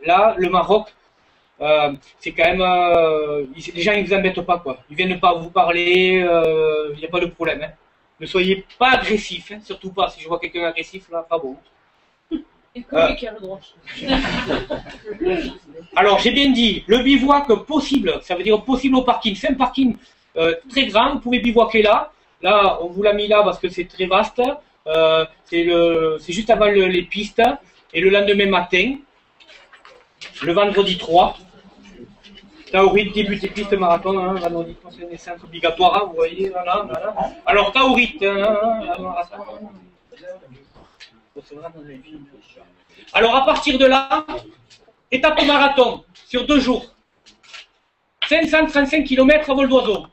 Là, le Maroc, c'est quand même... les gens, ils ne vous embêtent pas, quoi. Ils ne viennent pas vous parler, il n'y a pas de problème. Hein. Ne soyez pas agressif, hein, surtout pas. Si je vois quelqu'un agressif, là, pas bon. Et comment qui a le droit? Alors, j'ai bien dit, le bivouac possible, ça veut dire possible au parking. C'est un parking très grand, vous pouvez bivouaquer là. Là, on vous l'a mis là parce que c'est très vaste. C'est juste avant les pistes. Et le lendemain matin, le vendredi 3, Taourit, début des pistes marathon, hein, vendredi 3, c'est une naissance obligatoire, hein, vous voyez, voilà. Alors, Taourit, alors à partir de là, étape marathon, sur 2 jours, 535 km à vol d'oiseau.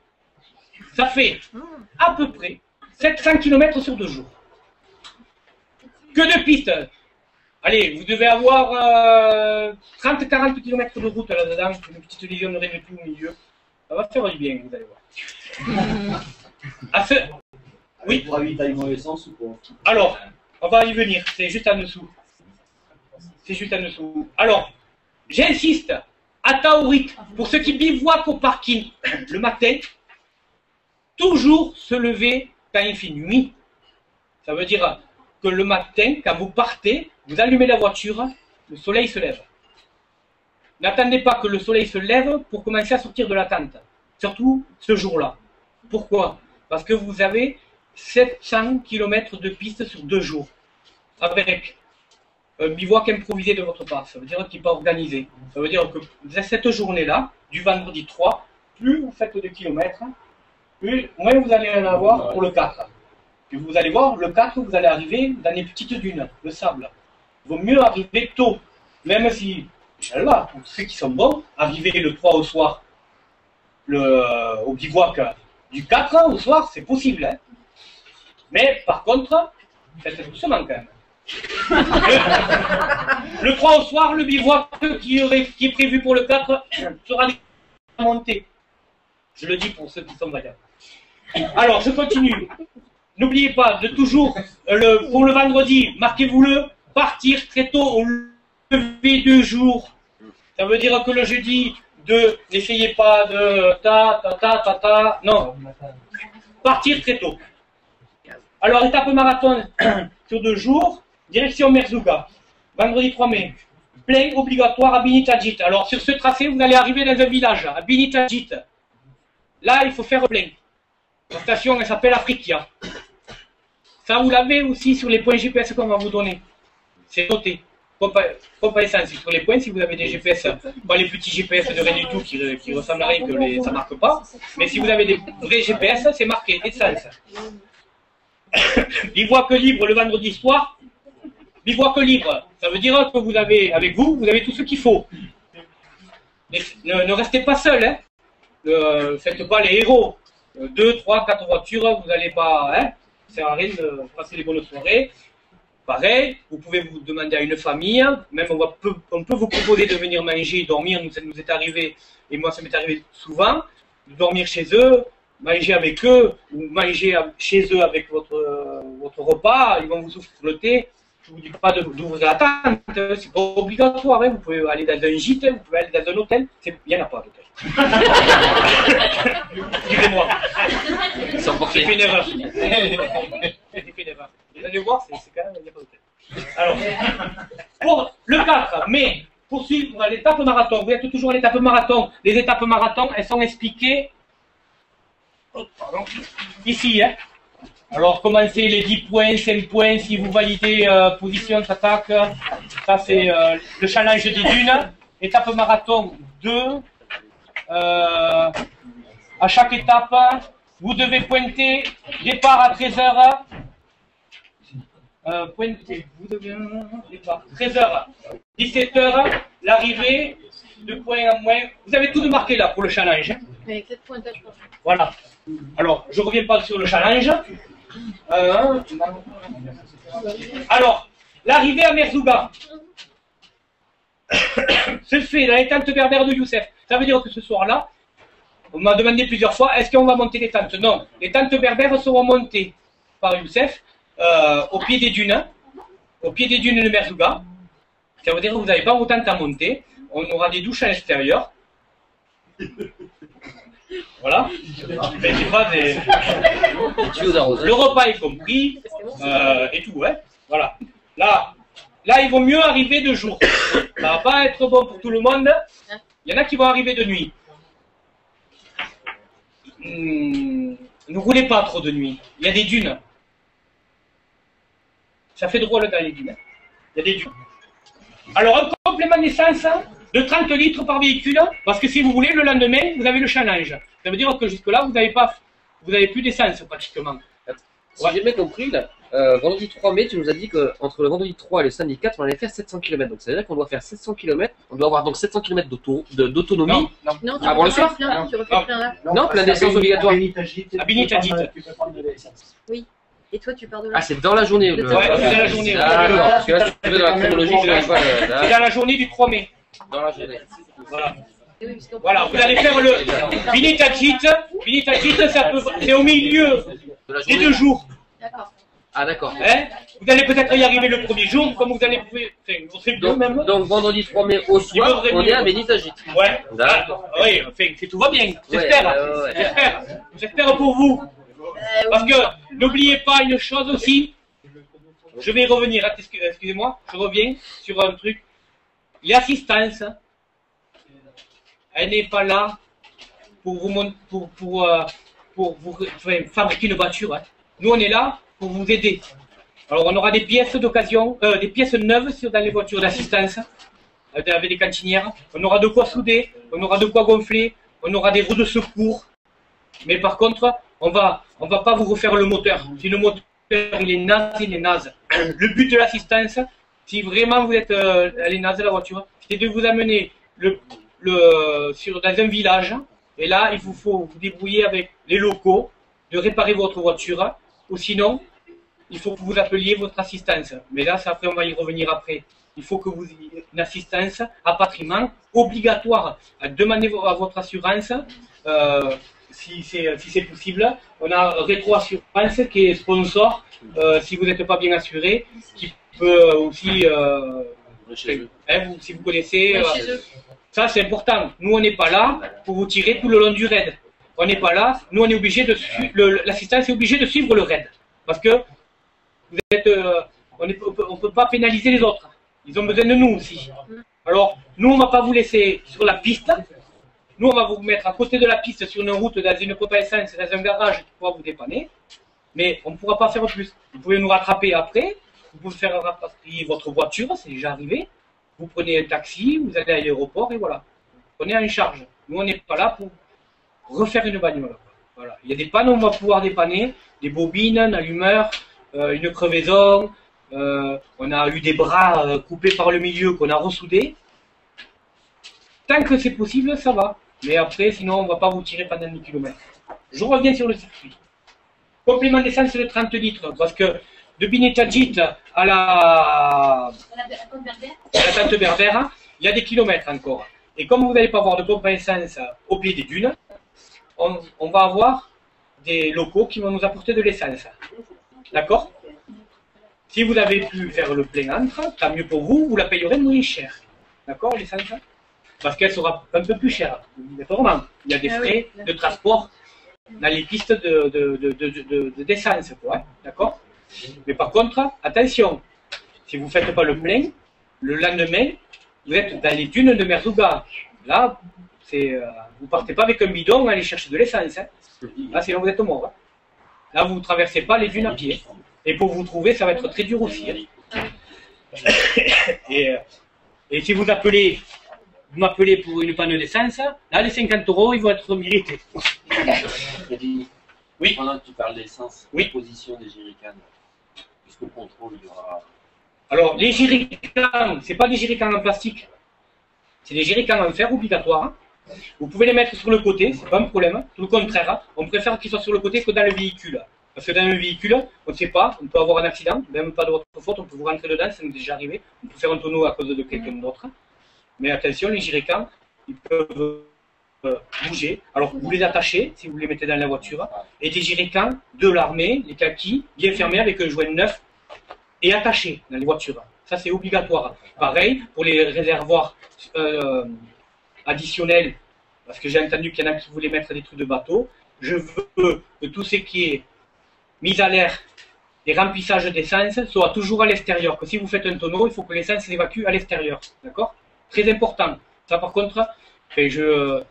Ça fait à peu près 700 km sur 2 jours. Que de pistes. Allez, vous devez avoir 30-40 km de route là-dedans, une petite vision de tout au milieu. Ça va faire du bien, vous allez voir. Oui. Pour ravitaillement essence ou quoi? Alors, on va y venir, c'est juste en dessous. C'est juste en dessous. Alors, j'insiste, à Taourit, pour ceux qui bivouaquent au parking le matin, toujours se lever quand il fait nuit. Ça veut dire que le matin, quand vous partez, vous allumez la voiture, le soleil se lève. N'attendez pas que le soleil se lève pour commencer à sortir de la tente. Surtout ce jour-là. Pourquoi? Parce que vous avez 700 km de piste sur 2 jours. Avec un bivouac improvisé de votre part. Ça veut dire qu'il n'est pas organisé. Ça veut dire que cette journée-là, du vendredi 3, plus vous faites de kilomètres, plus moins vous allez en avoir pour le 4. Et vous allez voir, le 4, vous allez arriver dans les petites dunes, le sable. Il vaut mieux arriver tôt. Même si, Inch'Allah, pour ceux qui sont bons, arriver le 3 au soir, au bivouac du 4 au soir, c'est possible. Hein. Mais par contre, faites doucement quand même. Le 3 au soir, le bivouac qui est prévu pour le 4 sera monté. Je le dis pour ceux qui sont vaillants. Alors, je continue. N'oubliez pas de toujours, pour le vendredi, marquez-vous-le, partir très tôt au lever de jour. Ça veut dire que le jeudi, n'essayez pas de non. Partir très tôt. Alors, étape marathon sur 2 jours, direction Merzouga. Vendredi 3 mai. Plein obligatoire à Bini Tadjit. Alors, sur ce tracé, vous allez arriver dans un village, à Bini Tadjit. Là, il faut faire plein. La station, elle s'appelle Afrikia. Ça, vous l'avez aussi sur les points GPS qu'on va vous donner. C'est noté. Comparaissance sur les points, si vous avez des GPS, pas les petits GPS de rien du tout qui ressemblent à rien, que ça ne marque pas. Mais si vous avez des vrais GPS, c'est marqué essence. Bivouac libre le vendredi soir. Bivouac libre, ça veut dire que vous avez, avec vous, vous avez tout ce qu'il faut. Mais ne restez pas seul, hein. Ne faites pas les héros. 2, 3, 4 voitures, vous n'allez pas, hein. Ça sert à rien de passer les bonnes soirées. Pareil, vous pouvez vous demander à une famille, même on peut vous proposer de venir manger, dormir, ça nous est arrivé, et moi ça m'est arrivé souvent, de dormir chez eux, manger avec eux, ou manger chez eux avec votre repas, ils vont vous souffleter. Je ne vous dis pas d'ouvrir la tente, c'est pas obligatoire, hein. Vous pouvez aller dans un gîte, vous pouvez aller dans un hôtel, il n'y en a pas d'hôtel. Excusez-moi. J'ai fait une erreur. Vous allez voir, c'est quand même, il n'y a pas d'hôtel. Alors, pour le 4 mai, poursuivre l'étape marathon, vous êtes toujours à l'étape marathon. Les étapes marathon, elles sont expliquées ici, hein. Alors, commencez les 10 points, 5 points, si vous validez position, attaque, ça c'est le challenge des dunes. Étape marathon 2, à chaque étape, vous devez pointer, départ à 13h, pointer, vous devez, départ, 13h, 17h, l'arrivée, 2 points en moins, vous avez tout de marqué là pour le challenge. Avec 7 pointages. Voilà. Alors, je ne reviens pas sur le challenge. Alors, l'arrivée à Merzouga se fait dans les tentes berbères de Youssef. Ça veut dire que ce soir-là, on m'a demandé plusieurs fois, est-ce qu'on va monter les tentes? Non, les tentes berbères seront montées par Youssef au pied des dunes de Merzouga. Ça veut dire que vous n'avez pas vos tentes à monter. On aura des douches à l'extérieur. Voilà. Mais c'est pas des... Le repas est compris et tout, ouais. Voilà. Là, il vaut mieux arriver de jour. Ça va pas être bon pour tout le monde. Il y en a qui vont arriver de nuit. Ne roulez pas trop de nuit. Il y a des dunes. Ça fait drôle dans les dunes. Il y a des dunes. Alors, un complément d'essence de 30 litres par véhicule, parce que si vous voulez, le lendemain, vous avez le challenge. Ça veut dire que jusque-là, vous n'avez plus d'essence pratiquement. Si j'ai bien compris, là, vendredi 3 mai, tu nous as dit qu'entre le vendredi 3 et le samedi 4, on allait faire 700 km. Donc ça veut dire qu'on doit faire 700 km. On doit avoir donc 700 km d'autonomie. Non, tu avant le soir. refais plein là. Non, plein d'essence obligatoire. À Bini Tadjit. Oui. Et toi, tu pars de là. Ah, c'est dans la journée. Ouais, c'est dans la journée. D'accord. Parce que là, si tu veux, dans la chronologie, je n'arrive pas. C'est dans la journée du 3 mai. Dans la journée. Voilà. Voilà, vous allez faire le Bini Tadjit. Bini Tadjit, c'est au milieu des 2 jours. D'accord. Ah, d'accord. Hein, vous allez peut-être y arriver le premier jour, comme vous allez pouvoir. Donc, vendredi 3 mai au soir, on est à Bini Tadjit. Ouais. D'accord. Oui, enfin, tout va bien. J'espère. J'espère. J'espère pour vous. Parce que n'oubliez pas une chose aussi. Je vais revenir. Excusez-moi. Je reviens sur un truc. l'assistance, elle n'est pas là pour vous fabriquer une voiture. Hein. Nous, on est là pour vous aider. Alors, on aura des pièces d'occasion, des pièces neuves dans les voitures d'assistance, avec des cantinières. On aura de quoi souder, on aura de quoi gonfler, on aura des roues de secours. Mais par contre, on va pas vous refaire le moteur. Si le moteur il est naze, il est naze. Le but de l'assistance, si vraiment vous êtes, elle est naze la voiture, c'est de vous amener dans un village. Et là, il vous faut vous débrouiller avec les locaux, de réparer votre voiture. Ou sinon, il faut que vous appeliez votre assistance. Mais là, ça, après, on va y revenir après. Il faut que vous ayez une assistance à patrimoine obligatoire. Demandez à votre assurance. Si c'est possible, on a Rétro Assurance qui est sponsor, si vous n'êtes pas bien assuré, qui peut aussi, si vous connaissez, ça c'est important. Nous on n'est pas là pour vous tirer tout le long du raid. On n'est pas là, nous on est obligé de suivre, l'assistance est obligé de suivre le raid. Parce que vous êtes, on peut pas pénaliser les autres. Ils ont besoin de nous aussi. Alors, nous on va pas vous laisser sur la piste. Nous, on va vous mettre à côté de la piste sur une route, dans une pompe à essence, dans un garage qui pourra vous dépanner. Mais on ne pourra pas faire plus. Vous pouvez nous rattraper après. Vous pouvez faire rapatrier votre voiture, c'est déjà arrivé. Vous prenez un taxi, vous allez à l'aéroport et voilà. On est en charge. Nous, on n'est pas là pour refaire une bagnole. Voilà. Il y a des pannes, on va pouvoir dépanner. Des bobines, un allumeur, une crevaison. On a eu des bras coupés par le milieu qu'on a ressoudés. Tant que c'est possible, ça va. Mais après, sinon, on ne va pas vous tirer pendant 10 km. Je reviens sur le circuit. Complément d'essence de 30 litres. Parce que de Binetadjit à la tente berbère, il y a des kilomètres encore. Et comme vous n'allez pas avoir de pompe à essence au pied des dunes, on va avoir des locaux qui vont nous apporter de l'essence. D'accord? Si vous avez pu faire le plein entre, tant mieux pour vous, vous la payerez moins cher. D'accord, l'essence? Parce qu'elle sera un peu plus chère. Naturellement, il y a des frais de transport dans les pistes d'essence, quoi. D'accord? Mais par contre, attention, si vous ne faites pas le plein, le lendemain, vous êtes dans les dunes de Merzouga. Là, vous partez pas avec un bidon à aller chercher de l'essence. Hein. Là, sinon vous êtes mort. Hein. Là, vous ne traversez pas les dunes à pied. Et pour vous trouver, ça va être très dur aussi. Hein. Et si vous m'appelez pour une panne d'essence, là, les 50 €, ils vont être mérités. Oui. Pendant que tu parles d'essence, oui. La position des jerrycans, puisque le contrôle, il y aura... Alors, les jerrycans, c'est pas des jerrycans en plastique, c'est des jerrycans en fer obligatoires. Hein. Vous pouvez les mettre sur le côté, c'est pas un problème. Tout le contraire, hein. On préfère qu'ils soient sur le côté que dans le véhicule. Parce que dans le véhicule, on ne sait pas, on peut avoir un accident, même pas de votre faute, on peut vous rentrer dedans, ça nous est déjà arrivé. On peut faire un tonneau à cause de quelqu'un d'autre. Mais attention, les jerrycans, ils peuvent bouger. Alors, vous les attachez, si vous les mettez dans la voiture, et des jerrycans de l'armée, les kakis, bien fermés avec un joint neuf, et attachés dans les voitures. Ça, c'est obligatoire. Pareil, pour les réservoirs additionnels, parce que j'ai entendu qu'il y en a qui voulaient mettre des trucs de bateau, je veux que tout ce qui est mis à l'air et remplissage d'essence soit toujours à l'extérieur. Que si vous faites un tonneau, il faut que l'essence s'évacue à l'extérieur. D'accord? Très important. Ça, par contre, c'est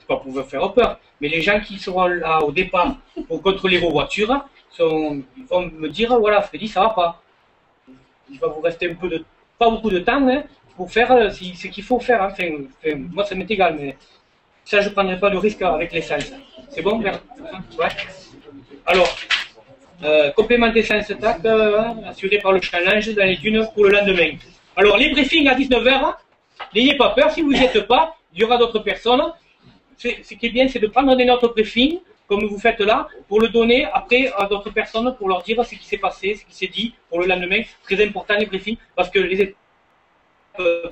pas pour vous faire peur, mais les gens qui seront là au départ pour contrôler vos voitures, ils vont me dire, voilà, Freddy, ça va pas. Il va vous rester pas beaucoup de temps hein, pour faire ce qu'il faut faire. Hein. Enfin, moi, ça m'est égal, mais ça, je ne prendrai pas de risque avec l'essence. C'est bon, Bert? Ouais. Alors, complément d'essence TAC, assuré par le challenge dans les dunes pour le lendemain. Alors, les briefings à 19 h, n'ayez pas peur, si vous n'y êtes pas, il y aura d'autres personnes. Ce qui est bien, c'est de prendre des notes briefing, comme vous faites là, pour le donner après à d'autres personnes, pour leur dire ce qui s'est passé, ce qui s'est dit pour le lendemain. Très important les briefings, parce que les étapes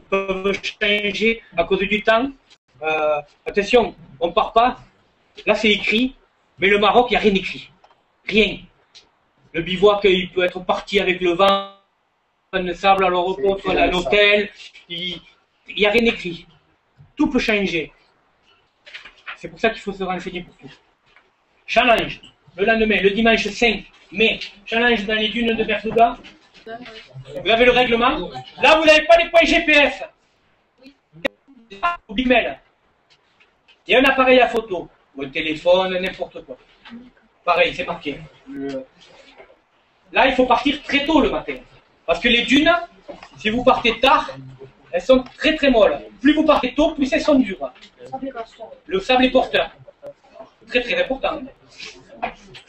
peuvent changer à cause du temps. Attention, on ne part pas. Là, c'est écrit, mais le Maroc, il n'y a rien écrit. Rien. Le bivouac, il peut être parti avec le vent, le sable à l'aéroport, à l'hôtel. Il n'y a rien écrit. Tout peut changer. C'est pour ça qu'il faut se renseigner pour tout. Challenge, le lendemain, le dimanche 5 mai, challenge dans les dunes de Merzouga. Vous avez le règlement. Là, vous n'avez pas les points GPS. au bimel. Il y a un appareil à photo, ou un téléphone, n'importe quoi. Pareil, c'est marqué. Là, il faut partir très tôt le matin. Parce que les dunes, si vous partez tard, elles sont très très molles. Plus vous partez tôt, plus elles sont dures. Le sable est porteur. Très très important.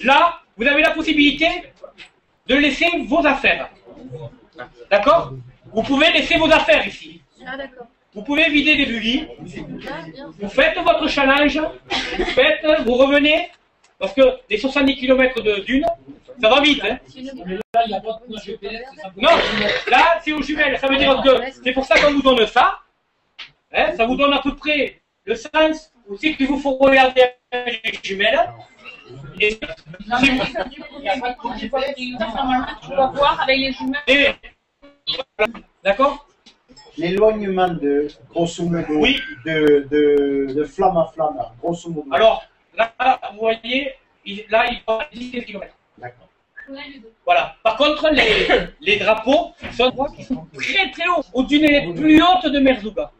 Là, vous avez la possibilité de laisser vos affaires. D'accord? Vous pouvez laisser vos affaires ici. Ah, d'accord. Vous pouvez vider des buggy. Vous faites votre challenge. Vous revenez. Parce que les 70 km de dune, ça va vite. Hein. Non, là c'est aux jumelles. Ça veut dire que c'est pour ça qu'on vous donne ça. Hein, ça vous donne à peu près le sens aussi qu'il vous faut regarder les jumelles. Et si vous... Tu vas voir avec les jumelles. D'accord? L'éloignement de, grosso modo, oui. de flamme à flamme, grosso modo. Alors, là, vous voyez, là, il faut 10 km. D'accord. Voilà. Par contre, les drapeaux sont très très hauts, aux dunes les plus hautes de Merzouga.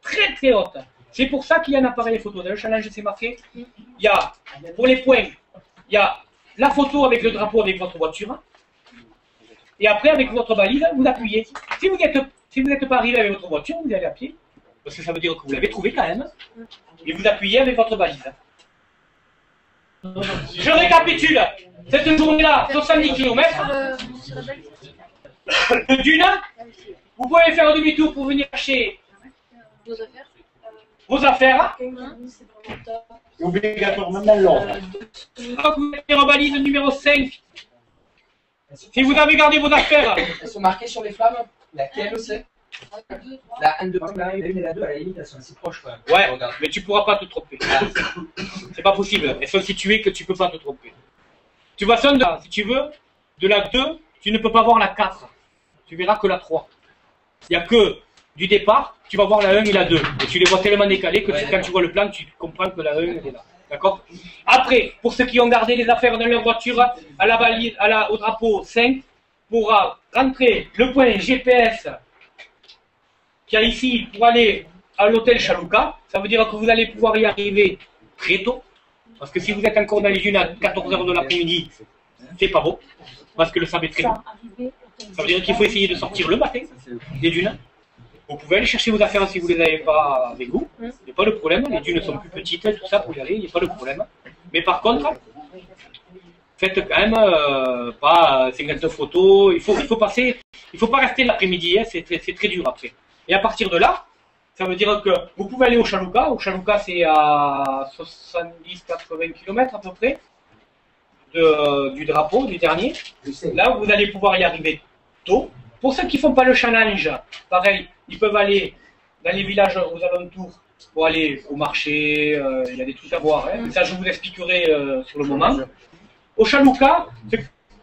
Très très hautes. C'est pour ça qu'il y a un appareil photo. Dans le challenge, c'est marqué. Il y a, pour les points, il y a la photo avec le drapeau avec votre voiture. Et après, avec votre balise, vous appuyez. Si vous n'êtes pas arrivé avec votre voiture, vous allez à pied. Parce que ça veut dire que vous l'avez trouvé quand même. Et vous appuyez avec votre balise. Je récapitule. Cette journée-là, 70 km de dune. Vous pouvez faire un demi-tour pour venir chercher vos affaires. Obligatoirement dans l'ordre. Vous mettez en balise numéro 5. Si vous avez gardé vos affaires. Elles sont marquées sur les flammes. Laquelle c'est? La 1, 2, la 1 et la 2, à la limite, elles sont assez proches quand même. Ouais, mais tu pourras pas te tromper. C'est pas possible. Elles sont situées que tu peux pas te tromper. Tu vois ça, si tu veux, de la 2, tu ne peux pas voir la 4. Tu verras que la 3. Il n'y a que du départ, tu vas voir la 1 et la 2. Et tu les vois tellement décalés que quand tu vois le plan, tu comprends que la 1 elle est là. D'accord? Après, pour ceux qui ont gardé les affaires dans leur voiture, à la balise, au drapeau 5, pourra rentrer le point GPS qu'il y a ici pour aller à l'hôtel Chalouka. Ça veut dire que vous allez pouvoir y arriver très tôt. Parce que si vous êtes encore dans les dunes à 14 h de l'après-midi, c'est pas beau. Parce que le sable est très beau. Ça veut dire qu'il faut essayer de sortir le matin des dunes. Vous pouvez aller chercher vos affaires si vous ne les avez pas avec vous. Il n'y a pas de problème. Les dunes sont plus petites, tout ça pour y aller, il n'y a pas de problème. Mais par contre, faites quand même pas 50 photos. Il faut passer. Il ne faut pas rester l'après-midi. Hein, c'est très dur après. Et à partir de là, ça veut dire que vous pouvez aller au Chalouka. Au Chalouka, c'est à 70-80 km à peu près du drapeau, du dernier. Là, vous allez pouvoir y arriver tôt. Pour ceux qui ne font pas le challenge, pareil, ils peuvent aller dans les villages aux alentours pour aller au marché. Il y a des trucs à voir. Hein. Ça, je vous expliquerai sur le moment. Au Chalouka,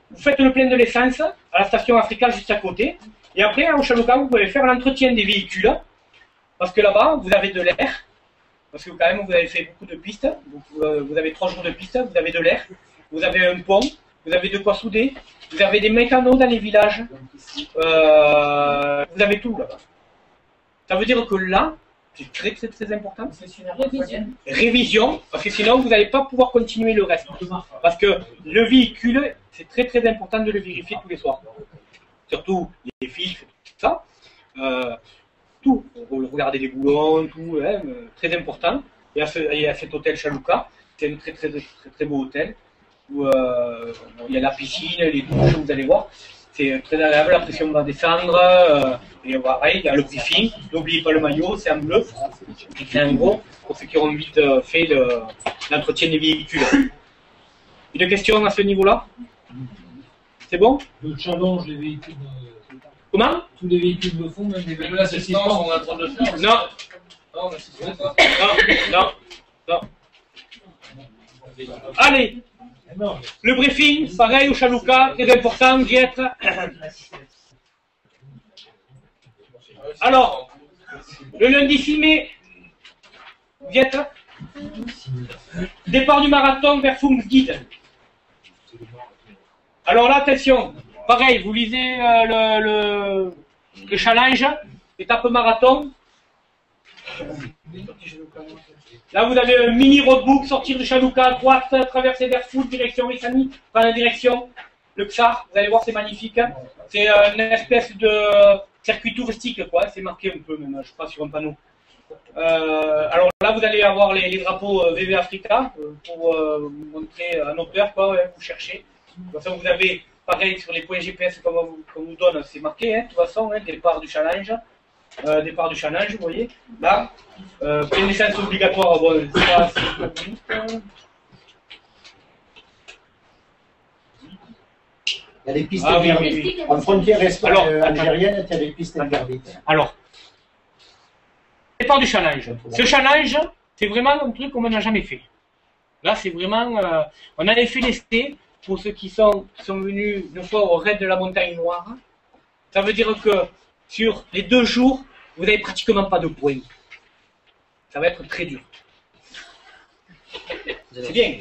vous faites le plein de l'essence à la station Africa juste à côté. Et après, au Chalouka, vous pouvez faire l'entretien des véhicules. Parce que là-bas, vous avez de l'air. Parce que quand même, vous avez fait beaucoup de pistes. Vous avez 3 jours de piste, vous avez de l'air. Vous avez un pont, vous avez de quoi souder. Vous avez des mécanos dans les villages. Vous avez tout là-bas. Ça veut dire que là, c'est très très très important. Révision, parce que sinon vous n'allez pas pouvoir continuer le reste. Parce que le véhicule, c'est très très important de le vérifier tous les soirs. Surtout les fils, tout ça. Tout. Regarder les boulons, tout, hein, très important. Et à cet hôtel Chalouka, c'est un très très très très beau hôtel. Où il y a la piscine, les douches, vous allez voir. C'est très agréable, la pression va descendre. Et pareil, il y a le briefing. N'oubliez pas le maillot, c'est en bleu. C'est en gros, pour ceux qui auront vite fait l'entretien des véhicules. Une question à ce niveau-là? C'est bon? Le challenge des véhicules. Comment? Tous les véhicules le font, même les véhicules d'assistance, on est en train de le faire. Non. Non. Allez. Le briefing, pareil au Chalouka, très important d'y être. Alors, le lundi 6 mai, d'y être. Départ du marathon vers Fumsguide. Alors là, attention, pareil, vous lisez le challenge, étape marathon. Là, vous avez un mini roadbook, sortir de Chalouka à droite, traverser d'Erfout, direction Rissani, prendre la direction, le Xar, vous allez voir, c'est magnifique. Hein. C'est une espèce de circuit touristique, quoi. C'est marqué un peu, même, je crois, sur un panneau. Alors là, vous allez avoir les drapeaux VV Africa pour vous montrer un auteur, quoi, ouais, vous cherchez. De toute façon, vous avez, pareil, sur les points GPS qu'on vous donne, c'est marqué, hein, de toute façon, hein, départ du challenge. Départ du challenge, vous voyez. Là, pleine licence obligatoire, bon, ça, c'est... Il y a des pistes oui, interdites. oui, oui. En frontière algérienne, il y a des pistes interdites. Alors, départ du challenge. Ce challenge, c'est vraiment un truc qu'on n'a jamais fait. Là, c'est vraiment... on avait fait l'essai pour ceux qui sont venus une fois au raid de la Montagne Noire. Ça veut dire que sur les 2 jours, vous n'avez pratiquement pas de points. Ça va être très dur. C'est bien.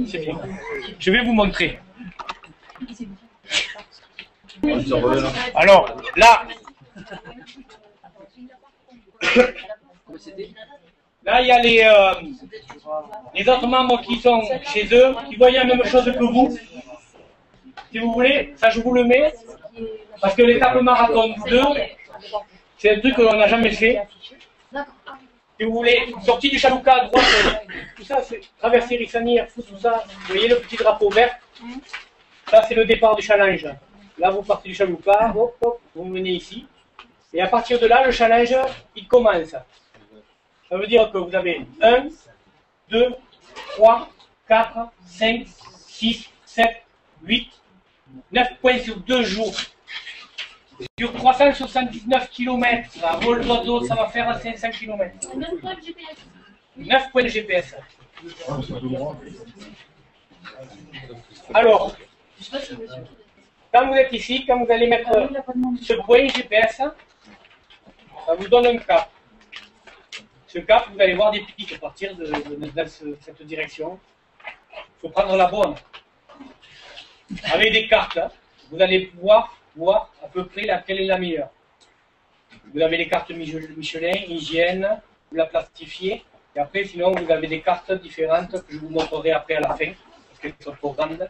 C'est bien. Je vais vous montrer. Alors, là, là, il y a les autres membres qui sont chez eux, qui voient la même chose que vous. Si vous voulez, ça je vous le mets, parce que l'étape marathon 2, c'est un truc qu'on n'a jamais fait. Si vous voulez, sortie du Chalouka à droite, tout ça, c'est traverser Rissani, Erfout, tout ça. Vous voyez le petit drapeau vert? Ça, c'est le départ du challenge. Là, vous partez du Chalouka, hop, hop, vous venez ici. Et à partir de là, le challenge, il commence. Ça veut dire que vous avez 1, 2, 3, 4, 5, 6, 7, 8, 9 points sur 2 jours. Sur 379 km, à vol d'oiseau, ça va faire 500 km. 9 points de GPS. Alors, quand vous êtes ici, quand vous allez mettre ce point GPS, ça vous donne un cap. Ce cap, vous allez voir des pics partir de cette direction. Il faut prendre la bonne. Avec des cartes, vous allez pouvoir voir à peu près laquelle est la meilleure. Vous avez les cartes Michelin, hygiène, vous la plastifiez. Et après, sinon, vous avez des cartes différentes que je vous montrerai après à la fin, parce qu'elles sont trop grandes.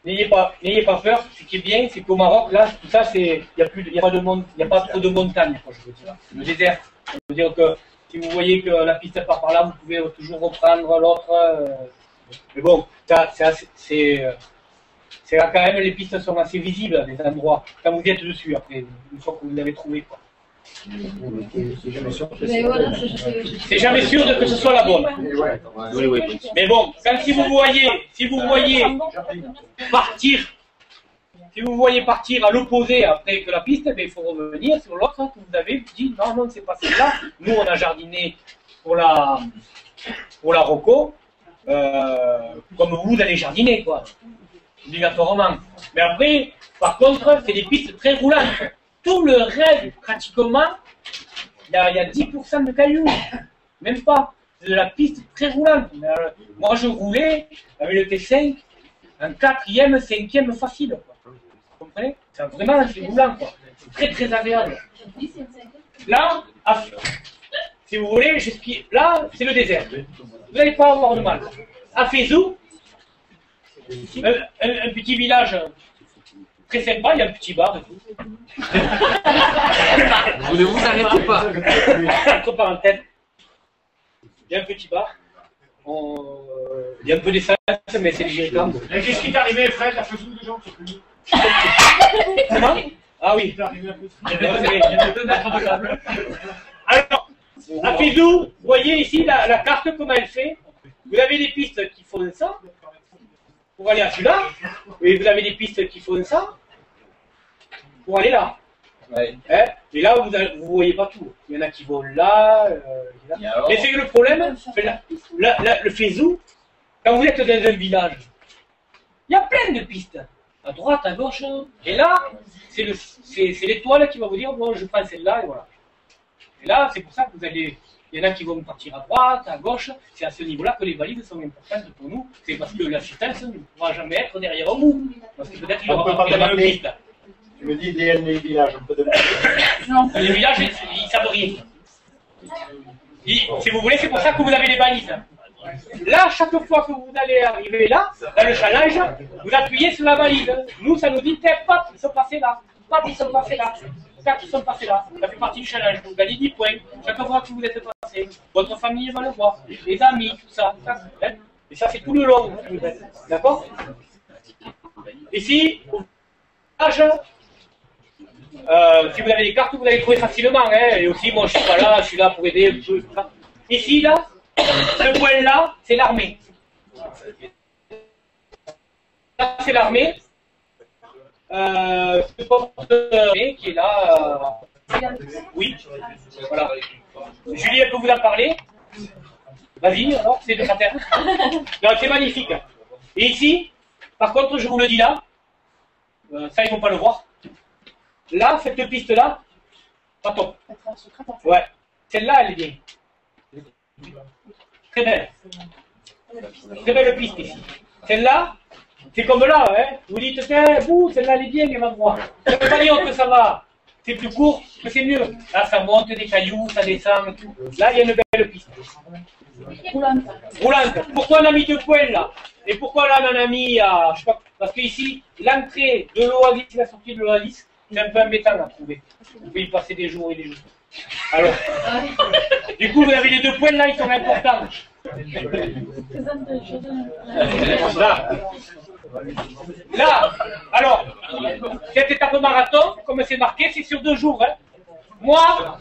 N'ayez pas peur. Ce qui est bien, c'est qu'au Maroc, là, tout ça, il n'y a pas trop de montagnes, je veux dire. Le désert. Ça veut dire que si vous voyez que la piste part par là, vous pouvez toujours reprendre l'autre. Mais bon, c'est là quand même, les pistes sont assez visibles, les endroits, quand vous êtes dessus, après, une fois que vous l'avez trouvé, quoi. C'est jamais sûr que ce soit la bonne. Mais bon, si vous voyez partir à l'opposé après que la piste, il faut revenir sur l'autre que vous avez dit non, c'est pas celle-là. Nous, on a jardiné pour la Rocco, comme vous allez jardiner, quoi. Obligatoirement. Mais après, par contre, c'est des pistes très roulantes. Tout le reste, pratiquement, il y a 10% de cailloux. Même pas. C'est de la piste très roulante. Moi, je roulais avec le T5, un 4e, 5e facile. Quoi. Vous comprenez? C'est vraiment assez roulant. Quoi. C'est très, très agréable. Là, si vous voulez, là, c'est le désert. Vous n'allez pas avoir de mal. À Fezou, un petit village très sympa, il y a un petit bar et tout. Vous ne vous arrêtez pas. Entre parenthèses, il y a un petit bar. Il y a un peu d'essence, mais c'est léger quand même. Qu'est-ce qui t'est arrivé, Fred, à Fezou de gens? Comment? Ah oui. Alors, à Fezou, vous voyez ici la carte, comment elle fait. Vous avez des pistes qui font ça, pour aller à celui-là, et vous avez des pistes qui font ça, pour aller là. Ouais. Hein? Et là, vous ne voyez pas tout. Il y en a qui vont là. Mais c'est que le problème, le Fezou, quand vous êtes dans un village, il y a plein de pistes. À droite, à gauche. Et là, c'est l'étoile qui va vous dire, bon, je prends celle-là, et voilà. Et là, c'est pour ça que vous allez... Il y en a qui vont partir à droite, à gauche. C'est à ce niveau-là que les valides sont importantes pour nous. C'est parce que l'assistance ne pourra jamais être derrière vous. Parce que peut-être qu'il aura pris la même piste. Tu me dis les villages, on peut demander. Non. Les villages, ils savent rien. Si vous voulez, c'est pour ça que vous avez les balises. Là, chaque fois que vous allez arriver là, dans le challenge, vous appuyez sur la balise. Nous, ça nous dit, pop, ils sont passés là. Pop, ils sont passés là. Pop, ils sont passés là. Ça fait partie du challenge. Vous gagnez 10 points. Chaque fois que vous êtes passé, votre famille va le voir. Les amis, tout ça. Et ça, c'est tout le long. D'accord? Ici, au village, si vous avez des cartes, vous allez trouver facilement. Hein. Et aussi, moi, je suis pas là, je suis là pour aider un peu. Tout ça. Ici, là, ce point-là, c'est l'armée. Là, c'est l'armée. Ce porteur qui est là. Oui. Voilà. Julie, elle peut vous en parler. Vas-y, alors, c'est de sa terre. Non, c'est magnifique. Et ici, par contre, je vous le dis là, ça, ils vont pas le voir. Là, cette piste-là, pas top. Ouais. Celle-là, elle est bien. Très belle. Très belle piste ici. Celle-là, c'est comme là, hein. Vous dites, tiens, celle-là, elle est bien, elle va droit. Ça veut pas dire que ça va. C'est plus court, mais c'est mieux. Là, ça monte des cailloux, ça descend, tout. Là, il y a une belle piste. Roulante. Roulante. Pourquoi on a mis 2 points là? Et pourquoi là, on en a mis à. Je sais pas, parce que ici, l'entrée de l'oasis et la sortie de l'oasis, c'est un peu embêtant à trouver. Vous pouvez y passer des jours et des jours. Alors, du coup, vous avez les 2 points là, ils sont importants. Là, alors, cette étape marathon, comme c'est marqué, c'est sur 2 jours. Hein. Moi,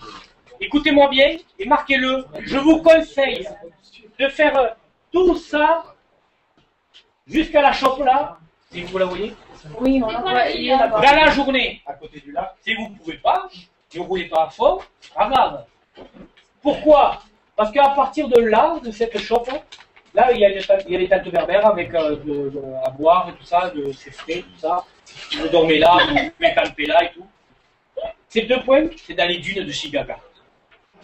écoutez-moi bien et marquez-le. Je vous conseille de faire tout ça jusqu'à la chope là, si vous la voyez. Oui, on voit, il est là-bas. Dans la journée, À côté du lac. si vous ne pouvez pas, si vous ne roulez pas à fond, pas grave. Pourquoi? Parce qu'à partir de là, de cette chope, là, il y a les tentes berbères avec à boire et tout ça, c'est frais, tout ça. Vous dormez là, vous pouvez camper là et tout. Ces 2 points, c'est dans les dunes de Chigaga.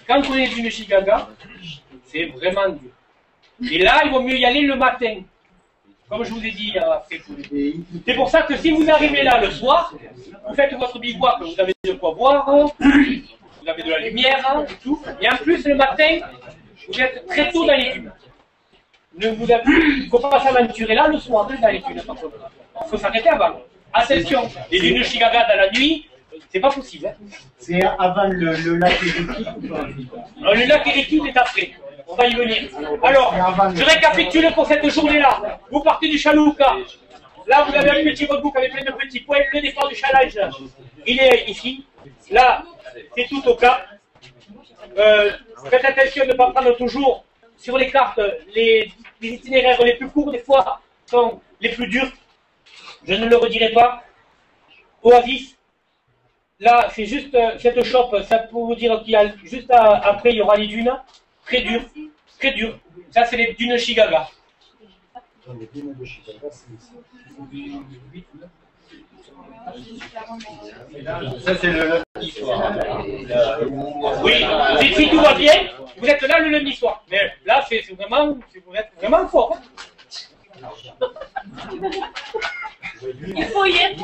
Quand on est dunes de Chigaga, c'est vraiment dur. Et là, il vaut mieux y aller le matin. Comme je vous ai dit après. C'est pour ça que si vous arrivez là le soir, vous faites votre bivouac, vous avez de quoi boire, vous avez de la lumière et tout. Et en plus, le matin, vous êtes très tôt dans les dunes. Il ne faut pas s'aventurer là le soir dans les dunes. Il faut s'arrêter avant. Attention, les dunes de Chigaga dans la nuit, c'est pas possible. Hein. C'est avant le lac Eriki. Le lac Eriki est après. On va y venir. Alors, je récapitule pour cette journée-là. Vous partez du Chalouka. Là, vous avez un petit roadbook avec plein de petits points. Le départ du challenge, il est ici. Là, c'est tout au cap. Faites attention de ne pas prendre toujours sur les cartes les itinéraires les plus courts, des fois, sont les plus durs. Je ne le redirai pas. Oasis. Là, c'est juste cette chope, ça pour vous dire qu'il y a juste après, il y aura les dunes. Très dur, très dur. Ça, c'est les dunes Chigaga. Ça, c'est le lundi soir. Oui, si tout va bien, vous êtes là le lundi soir. Mais là, c'est vraiment, vous êtes vraiment fort. Il faut y être.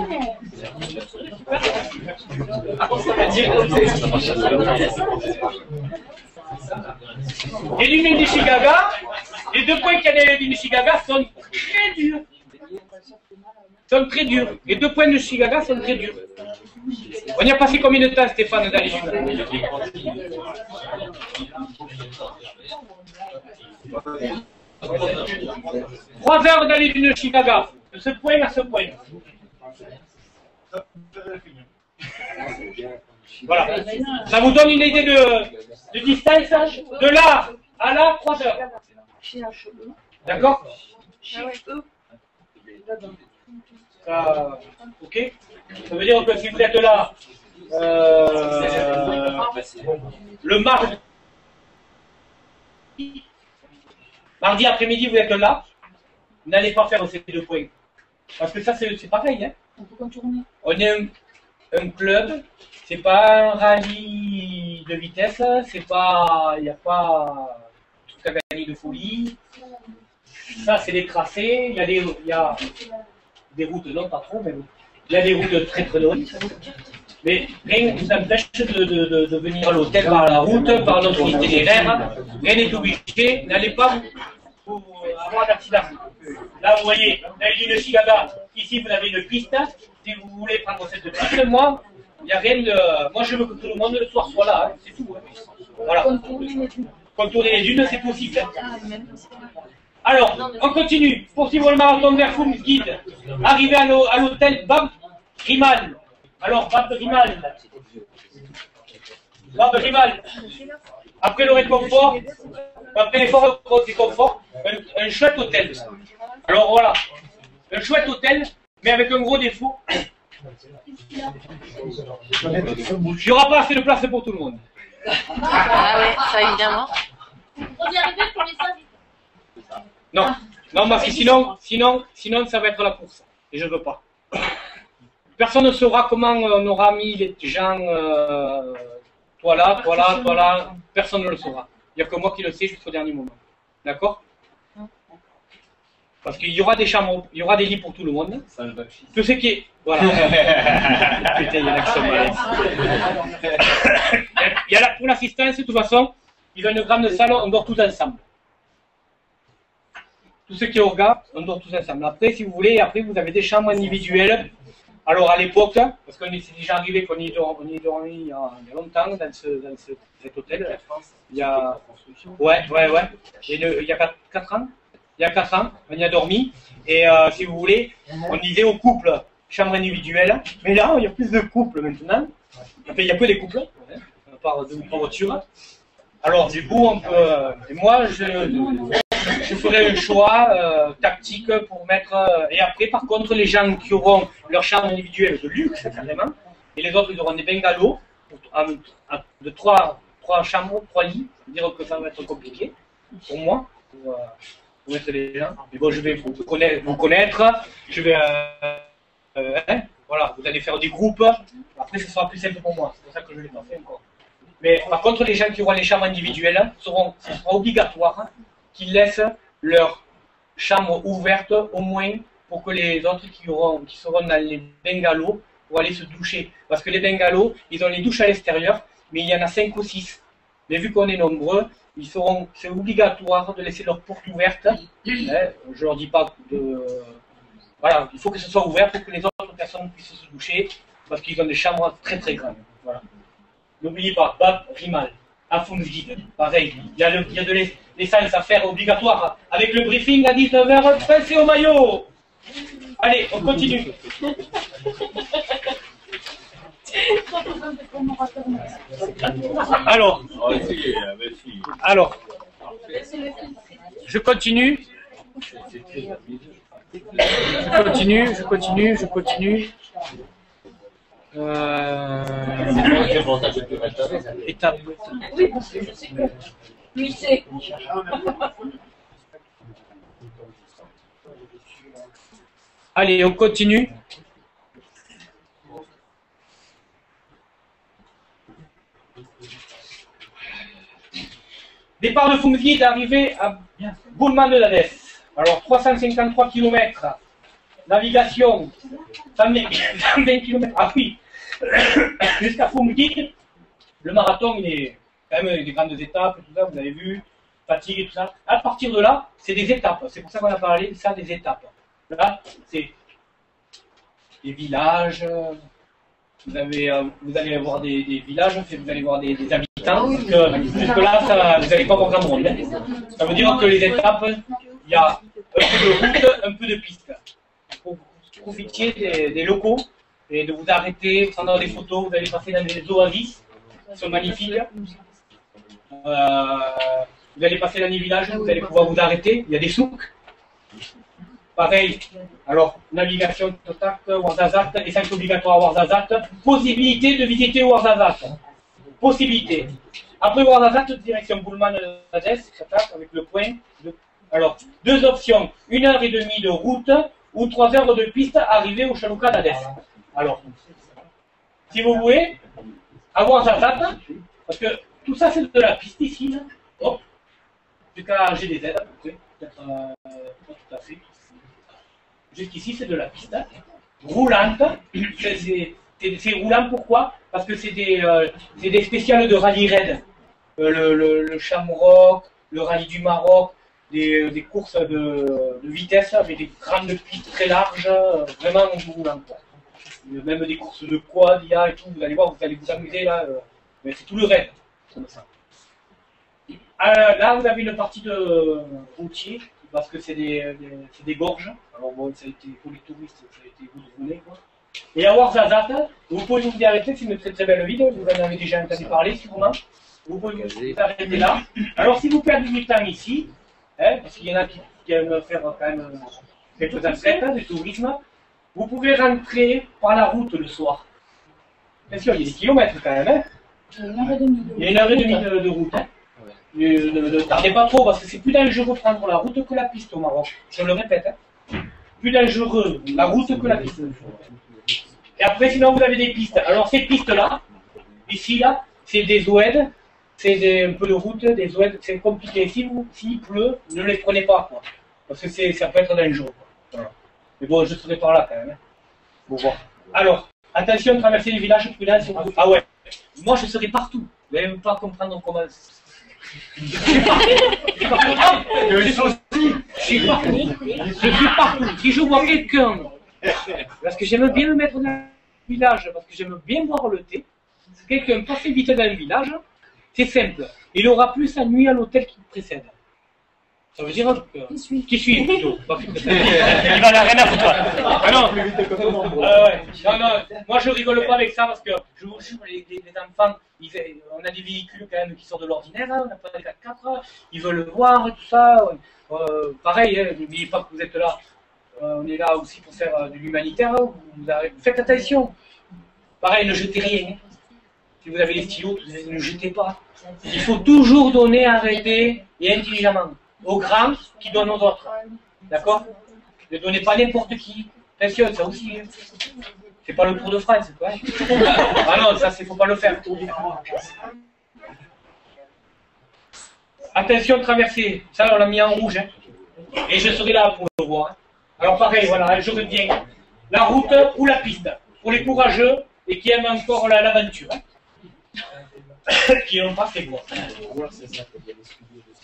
Les dunes de Chigaga, les 2 points qu'il y a dans les dunes de Chigaga sont très durs. Les 2 points de Chigaga sont très durs. On y a passé combien de temps, Stéphane, dans les dunes? 3 heures dans les dunes de Chigaga, de ce point à ce point. Voilà. Ça vous donne une idée de distance. De là à là, 3 heures. D'accord? Ok. Ça veut dire que si vous êtes là le mardi après-midi, vous êtes là, vous n'allez pas faire ces 2 points. Parce que ça, c'est pareil. Hein. On est un club, c'est pas un rallye de vitesse, c'est pas, il n'y a pas tout à gagner de folie. Ça, c'est des tracés, il y a des routes, non pas trop, mais Il y a des routes très très longues. Mais rien ne vous empêche de venir à l'hôtel par la route, par notre itinéraire. Rien n'est obligé. N'allez pas pour avoir d'accident. Là, vous voyez, dans l'île de Chigaga, ici vous avez une piste. Si vous voulez prendre cette piste, moi, il n'y a rien de. Moi, je veux que tout le monde le soir soit là. Hein. C'est tout. Hein. Voilà. Contourner les dunes, c'est possible. Alors, on continue. Poursuivre le marathon vers Foums Guide. Arrivé à l'hôtel Bab Rimal. Alors, Bab Rimal. Bab Rimal. Après le réconfort, après l'effort du confort, un chouette hôtel. Alors voilà, un chouette hôtel, mais avec un gros défaut. Il n'y aura pas assez de place pour tout le monde. Ah ouais, ça évidemment. On y arrive pour les invités. Non, non, parce que sinon, ça va être la course. Et je ne veux pas. Personne ne saura comment on aura mis les gens, toi là, toi là, toi là. Personne ne le saura. Il n'y a que moi qui le sais jusqu'au dernier moment. D'accord? Parce qu'il y aura des chambres, il y aura des lits pour tout le monde. Tout ce qui est. Voilà. Putain, il y a l'accent malaise. Il y a pour l'assistance, de toute façon, ils ont une grande salle, on dort tous ensemble. Tout ce qui est orga, on dort tous ensemble. Après, si vous voulez, après vous avez des chambres individuelles. Alors à l'époque, parce qu'on est déjà arrivé qu'on y est dormi il y a longtemps dans cet hôtel. Il y a. Ouais. Il y a 4 ans. Il y a 4 ans, on y a dormi. Et si vous voulez, on disait aux couples, chambre individuelle. Mais là, il y a plus de couples maintenant. Enfin, il y a peu des couples, hein, à part 2 ou 3 voitures. Alors du coup, on peut. Et moi, je ferai un choix tactique pour mettre. Et après, par contre, les gens qui auront leur chambre individuelle de luxe, carrément, et les autres, ils auront des bungalows de 3 chambres, 3 lits. C'est-à-dire que ça va être compliqué pour moi. Pour mettre les gens. Mais bon, je vais vous connaître. Je vais. Voilà, vous allez faire des groupes. Après, ce sera plus simple pour moi. C'est pour ça que je ne l'ai pas fait encore. Mais par contre, les gens qui auront les chambres individuelles, ce sera obligatoire qu'ils laissent leur chambre ouverte au moins pour que les autres qui seront dans les bungalows pour aller se doucher. Parce que les bungalows, ils ont les douches à l'extérieur, mais il y en a 5 ou 6. Mais vu qu'on est nombreux, c'est obligatoire de laisser leur porte ouverte. Je leur dis pas de. Voilà, il faut que ce soit ouvert pour que les autres personnes puissent se doucher, parce qu'ils ont des chambres très très grandes. Voilà. N'oubliez pas, Bab Rimal, à Foums Guide, pareil, il y a de l'essence à faire obligatoire. Avec le briefing à 19h, pensez au maillot. Allez, on continue. Alors, je continue. Je continue. Étape. Oui, parce que je sais que lui c'est. Allez, on continue. Départ de Foums Guide, arrivé à Boulman de Lades. Alors, 353 km. Navigation, 120 km. Ah oui, jusqu'à Foums Guide. Le marathon, il est quand même des grandes étapes, tout ça, vous avez vu, fatigue et tout ça. À partir de là, c'est des étapes. C'est pour ça qu'on a parlé de ça, des étapes. Là, c'est des villages. Vous allez avoir des villages, vous allez voir des habitants. Parce que là, vous n'allez pas voir grand monde. Ça veut dire que les étapes, il y a un peu de route, un peu de piste. Pour profiter des locaux et de vous arrêter, vous prendre des photos, vous allez passer dans des oasis qui sont magnifiques. Vous allez passer dans les villages, vous allez pouvoir vous arrêter, il y a des souks. Pareil, alors navigation, Totak, Ouarzazate, essence obligatoire à Ouarzazate, possibilité de visiter Ouarzazate. Possibilité. Après Ouarzazate, direction Boulman-Lades, avec le point. Alors, 2 options, 1h30 de route ou 3 heures de piste arrivée au Chalouka d'Adès. Alors, si vous voulez, à Ouarzazate, parce que tout ça c'est de la piste ici, là. Hop, jusqu'à GDZ à peu près, peut-être pas tout à fait. Jusqu'ici c'est de la piste. roulantes. C'est roulant pourquoi? Parce que c'est des spéciales de rallye raid. Le Shamrock, le rallye du Maroc, des courses de vitesse avec des grandes pistes très larges, vraiment roulantes. Même des courses de quad, il y a et tout, vous allez voir, vous allez vous amuser là. Mais c'est tout le raid. Comme ça. Là, vous avez une partie de routier, parce que c'est des gorges. Alors bon, ça a été, pour les touristes, ça a été goudronné, quoi. Et à Ouarzazate, vous pouvez vous arrêter, c'est une très très belle ville, vous en avez déjà entendu parler sûrement. Vous pouvez vous arrêter là. Alors si vous perdez du temps ici, hein, parce qu'il y en a qui aiment faire quand même quelques enquêtes de tourisme, vous pouvez rentrer par la route le soir. Bien sûr, il y a des kilomètres quand même. Hein. Il y a 1h30 de route. Hein. Ne tardez pas trop parce que c'est plus dangereux de prendre la route que la piste au Maroc. Je le répète. Hein. Plus dangereux la route que la piste. Et après, sinon, vous avez des pistes. Alors, ces pistes-là, ici, là, c'est des oued, c'est un peu de route, des oued, c'est compliqué. S'il pleut, ne les prenez pas, quoi. Parce que ça peut être dangereux, quoi. Voilà. Mais bon, je serai par là, quand même. Hein. Faut voir. Alors, attention, traverser les villages, prudence. Ah ouais. Moi, je serai partout. Vous n'allez même pas comprendre comment... Je suis partout. Si je vois quelqu'un, parce que j'aime bien me mettre dans le village, parce que j'aime bien boire le thé, si quelqu'un passe vite dans le village, c'est simple. Il aura plus à nuit à l'hôtel qui précède. Ça veut dire que... Qui suit plutôt, pas qui précède. Il va la rien à foutre. Ah non. Ouais. Non, moi je rigole pas avec ça parce que je vous jure, les enfants, on a des véhicules quand même qui sortent de l'ordinaire, hein, on n'a pas des 4x4, ils veulent le voir et tout ça. Pareil, hein, n'oubliez pas que vous êtes là. On est là aussi pour faire de l'humanitaire. Faites attention. Pareil, ne jetez rien. Si vous avez les stylos, ne jetez pas. Il faut toujours donner, arrêter et intelligemment. Aux grands qui donnent aux autres. D'accord? Ne donnez pas n'importe qui. Attention, ça aussi. Hein. C'est pas le Tour de France, quoi. Ah non, ça, faut pas le faire. Attention, traverser. Ça, on l'a mis en rouge. Hein. Et je serai là pour le voir. Hein. Alors pareil, voilà, je reviens. La route ou la piste. Pour les courageux et qui aiment encore l'aventure. Hein. Qui n'ont pas fait quoi.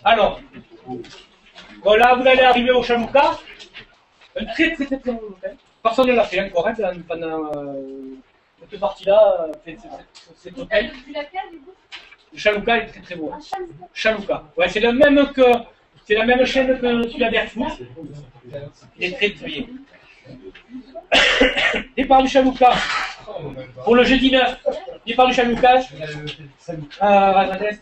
Alors, voilà, vous allez arriver au Chalouka. Un très très très très bon hôtel. Personne ne l'a fait encore hein, pendant cette partie-là, cet hôtel. Le Chalouka est très très beau. Chalouka. Ouais, c'est la même chaîne que celui-là d'Airfoot. Il est très très bien. Départ du Chalouka. Pour le jeudi 9, départ du Chalouka.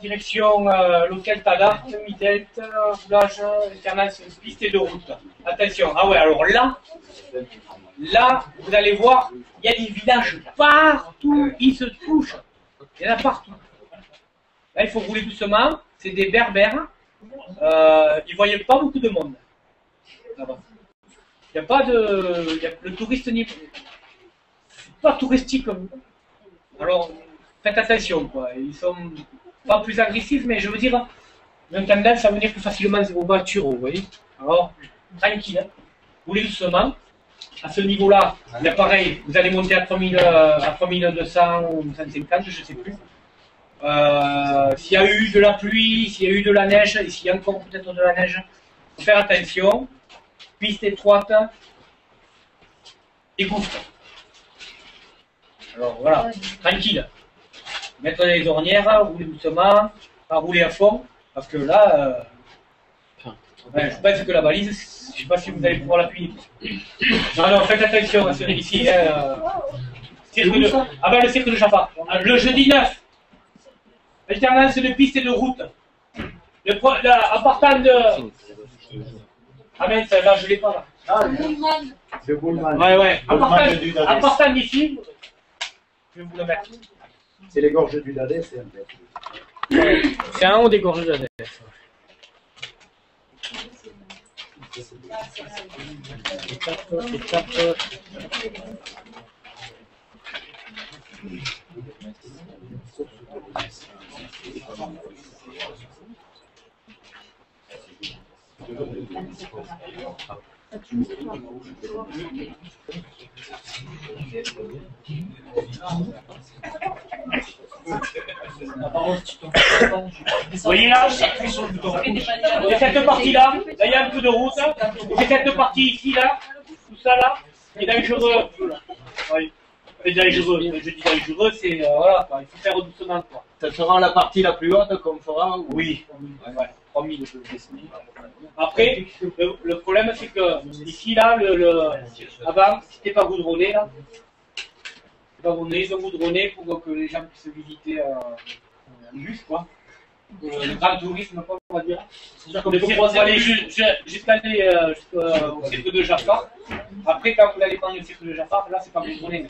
Direction l'hôtel Talar, Midette, roulage, alternance, piste et de route. Attention. Ah ouais, alors là, vous allez voir, il y a des villages partout, ils se touchent. Il y en a partout. Là, il faut rouler doucement. C'est des berbères. Ils ne voyaient pas beaucoup de monde. Là-bas. Il n'y a pas de... le touriste n'est pas touristique. Alors, faites attention, quoi. Ils sont pas plus agressifs, mais je veux dire, une tendance à venir plus facilement aux voitures, vous voyez. Alors, tranquille, hein. Roulez doucement. À ce niveau-là, il y a pareil, vous allez monter à 3200 ou 150, je ne sais plus. S'il y a eu de la pluie, s'il y a eu de la neige, et s'il y a encore peut-être de la neige, il faut faire attention. Piste étroite et gouffre. Alors voilà, tranquille. Mettre les ornières, rouler doucement, pas rouler à fond, parce que là, je pense que la balise, je ne sais pas si vous allez pouvoir l'appuyer. Non, faites attention à celui-ci. Le cirque de Jaffa. Le jeudi 9, alternance de piste et de route. En partant de... Ah mais là je l'ai pas là. Ah, le Boulman. Ouais. En partant d'ici, je vais vous le mettre. C'est les gorges du Dadès, c'est un peu. C'est un haut des gorges du Dadès. Étape. Vous voyez là, c'est cette partie-là, là il y a un peu de route, c'est cette partie ici, là, tout ça là, qui est dangereux. Oui, c'est dangereux, je dis dangereux, c'est voilà, quoi. Il faut faire doucement quoi. Ça sera la partie la plus haute qu'on fera ou... Oui, ouais, 3000 décimètres. Après, le problème c'est que ici là, avant, c'était pas goudronné là. Ils ont goudronné pour que les gens puissent visiter un bus, quoi. Le grand tourisme, quoi, on va dire. Pour aller jusqu'au cirque de Jafar. Après, quand vous allez prendre le cirque de Jafar, là, c'est pas goudronné.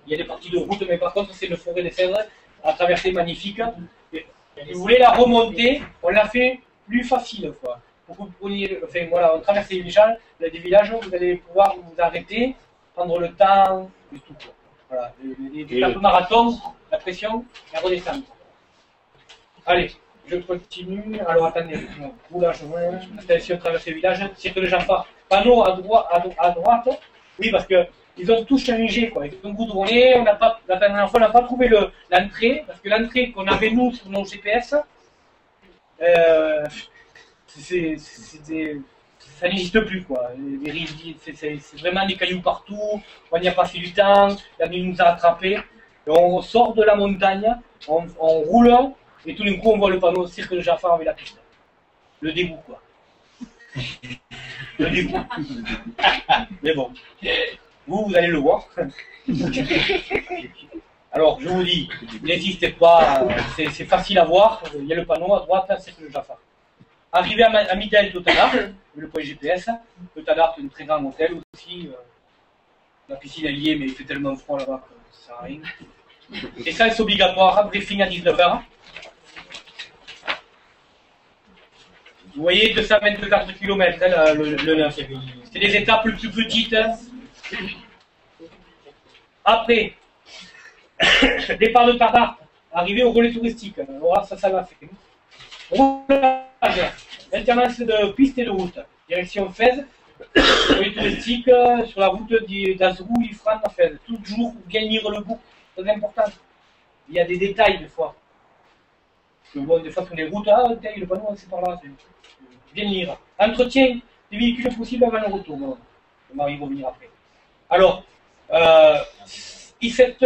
Il y a des parties de route, mais par contre, c'est une forêt de cèdres à traverser magnifique. Et, si vous voulez la remonter, on l'a fait plus facile, quoi. Pour que vous preniez, enfin, voilà, on traverse des villages, vous allez pouvoir vous arrêter, prendre le temps, et tout, quoi. Voilà, les étapes de marathon, la pression, la redescente. Allez, je continue. Alors attendez, roulage, attention, traverser le village, cirque de Jafar. Panneau à droite. Oui, parce que ils ont tout changé, quoi. Ils ont goudronné, la dernière fois, on n'a pas trouvé l'entrée, parce que l'entrée qu'on avait nous sur nos GPS, ça n'existe plus, quoi. Les rivières, c'est vraiment des cailloux partout, on y a passé du temps, la nuit nous a attrapés, et on sort de la montagne, on roule, et tout d'un coup on voit le panneau cirque de Jafar avec la piste. Le dégoût, quoi. Le dégoût. Mais bon, vous allez le voir. Alors, je vous dis, n'hésitez pas, c'est facile à voir, il y a le panneau à droite, cirque de Jafar. Arrivé à Midel de Tadar, le point GPS, le Tadar c'est un très grand hôtel aussi. La piscine est liée, mais il fait tellement froid là-bas que ça sert à rien. Et ça, c'est obligatoire, briefing à 19h. Vous voyez, 224 km, hein, le 9. C'est les étapes les plus petites. Après, départ de Tadar, arrivé au relais touristique. Alors là, ça l'a fait. Alternance de piste et de route. Direction Fès, relais touristique sur la route d'Azrou, Ifrane à Fès. Toujours bien lire le book, très important. Il y a des détails des fois. Bon, des fois sur les routes, le panneau c'est par là. Bien lire. Entretien des véhicules possibles avant le retour. Bon, on va y revenir après. Alors, cette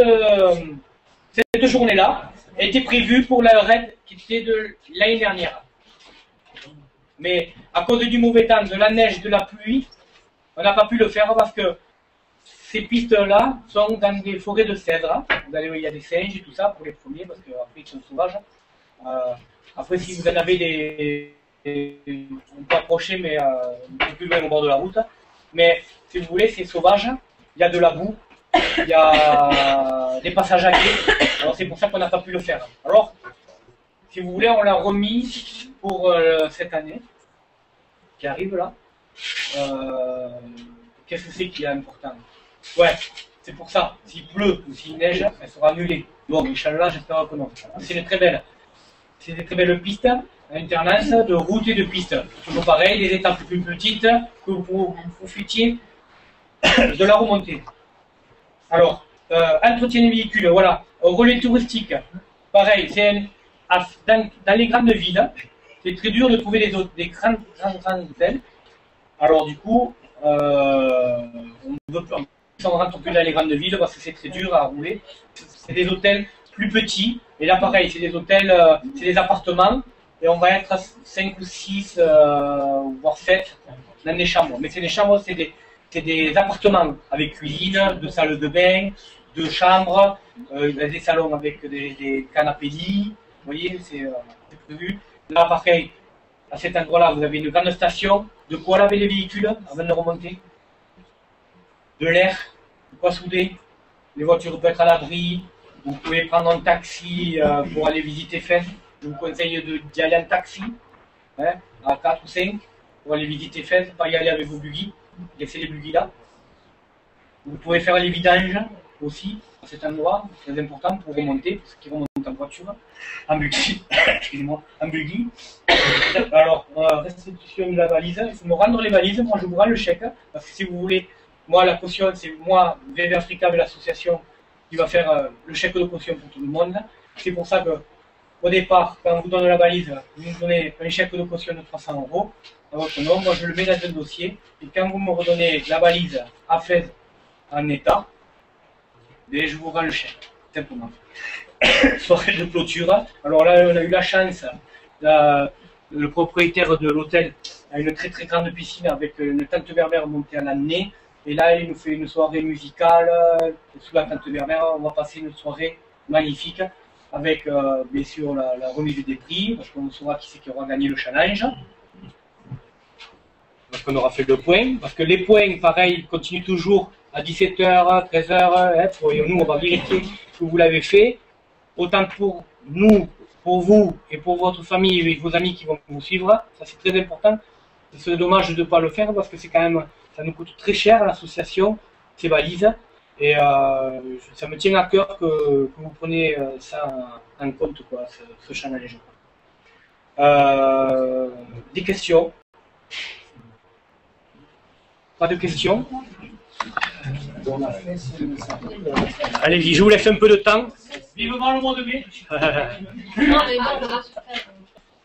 journée-là était prévue pour la raid qui était de l'année dernière. Mais à cause du mauvais temps, de la neige, de la pluie, on n'a pas pu le faire parce que ces pistes-là sont dans des forêts de cèdres. Vous allez voir, il y a des singes et tout ça pour les premiers parce qu'après ils sont sauvages. Après, si vous en avez on peut approcher, mais un peu plus loin au bord de la route. Mais si vous voulez, c'est sauvage. Il y a de la boue, il y a des passages à quai. Alors c'est pour ça qu'on n'a pas pu le faire. Alors, si vous voulez, on l'a remis pour cette année qui arrive là. Qu'est-ce que c'est qui est important? Ouais, c'est pour ça. S'il pleut ou s'il neige, elle sera annulée. Bon, Inch'Allah, j'espère que non. C'est des très belles pistes, alternance de route et de piste. Toujours pareil, des étapes plus petites que vous profitiez de la remontée. Alors, entretien des véhicules, voilà. Relais touristique, pareil, c'est dans les grandes villes, c'est très dur de trouver des grands hôtels. Alors du coup, on ne veut plus s'en rendre plus dans les grandes villes parce que c'est très dur à rouler. C'est des hôtels plus petits, et là pareil, c'est des hôtels, c'est des appartements, et on va être 5 ou 6, voire 7 dans des chambres. Mais c'est des chambres, c'est des appartements avec cuisine, de salles de bain, de chambres, des salons avec des canapés lits. Vous voyez, c'est prévu. Là, pareil, à cet endroit-là, vous avez une grande station. De quoi laver les véhicules avant de remonter? De l'air, de quoi souder. Les voitures peuvent être à l'abri. Vous pouvez prendre un taxi pour aller visiter Fès. Je vous conseille d'y aller en taxi, hein, à 4 ou 5, pour aller visiter Fès, pas y aller avec vos buggy. Laissez les buggy là. Vous pouvez faire les vidanges aussi à cet endroit, très important pour remonter, parce qu'ils remontent en voiture, en buggy, excusez-moi, en buggy. Alors, restitution de la valise, il faut me rendre les valises, moi je vous rends le chèque, parce que si vous voulez, moi la caution, c'est moi, VV Africa, avec l'association, qui va faire le chèque de caution pour tout le monde. C'est pour ça que, au départ, quand on vous donne la valise, vous nous donnez un chèque de caution de 300 € à votre nom, moi je le mets dans un dossier, et quand vous me redonnez la valise à Fès en état, et je vous rends le chèque, simplement. Soirée de clôture. Alors là, on a eu la chance, le propriétaire de l'hôtel a une très très grande piscine avec une tente berbère montée à l'année. Et là, il nous fait une soirée musicale sous la tente berbère. On va passer une soirée magnifique avec bien sûr la remise des prix, parce qu'on saura qui c'est qui aura gagné le challenge. Parce qu'on aura fait 2 points. Parce que les points, pareil, continuent toujours à 17h, 13h. Et nous, on va vérifier que vous l'avez fait. Autant pour nous, pour vous et pour votre famille et vos amis qui vont vous suivre. Ça, c'est très important. C'est dommage de ne pas le faire parce que c'est quand même, ça nous coûte très cher l'association, ces valises. Et ça me tient à cœur que vous preniez ça en compte, quoi, ce challenge. Des questions? Pas de questions? Allez-y, je vous laisse un peu de temps. Vivement le mois de mai.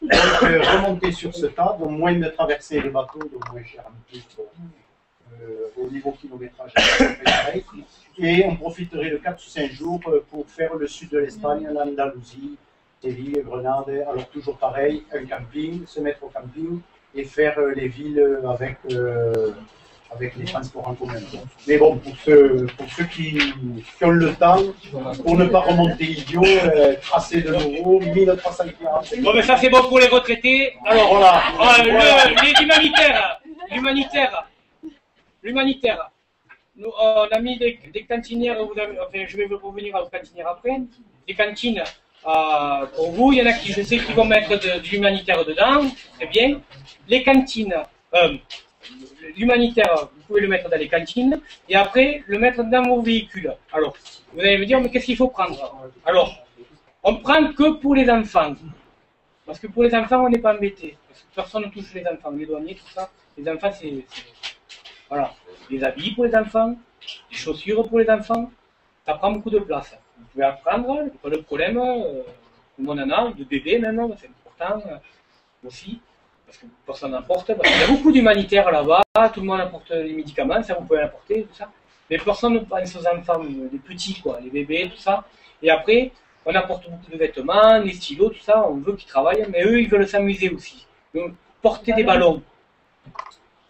Donc, remonter sur ce tas, donc moins de traverser le bateau, donc moins cher en plus au niveau kilométrage. Et on profiterait de 4 ou 5 jours pour faire le sud de l'Espagne, l'Andalousie, Séville, Grenade. Alors toujours pareil, un camping, se mettre au camping et faire les villes avec les transports en commun. Mais bon, pour ceux qui ont le temps, pour ne pas remonter idiot, tracer de nouveau 1340. Bon, mais ça c'est bon pour les retraités. Alors, voilà. Les l'humanitaire. Nous, on a mis des cantinières, enfin, je vais revenir aux cantinières après. Des cantines pour vous, il y en a qui, je sais, qui vont mettre de l'humanitaire dedans, très bien. Les cantines, l'humanitaire, vous pouvez le mettre dans les cantines, et après, le mettre dans vos véhicules. Alors, vous allez me dire, mais qu'est-ce qu'il faut prendre? Alors, on prend que pour les enfants. Parce que pour les enfants, on n'est pas embêté. Parce que personne ne touche les enfants, les douaniers, tout ça. Les enfants, c'est... Voilà. Des habits pour les enfants, des chaussures pour les enfants, ça prend beaucoup de place. Vous pouvez en prendre, pas de problème. Tout le monde en a, de bébés même, c'est important aussi. Parce que personne n'emporte. Il y a beaucoup d'humanitaires là-bas, tout le monde apporte les médicaments, ça vous pouvez l'apporter, tout ça. Mais personne ne pense aux enfants, les petits, quoi, les bébés, tout ça. Et après, on apporte beaucoup de vêtements, des stylos, tout ça, on veut qu'ils travaillent, mais eux, ils veulent s'amuser aussi. Donc, porter des ballons,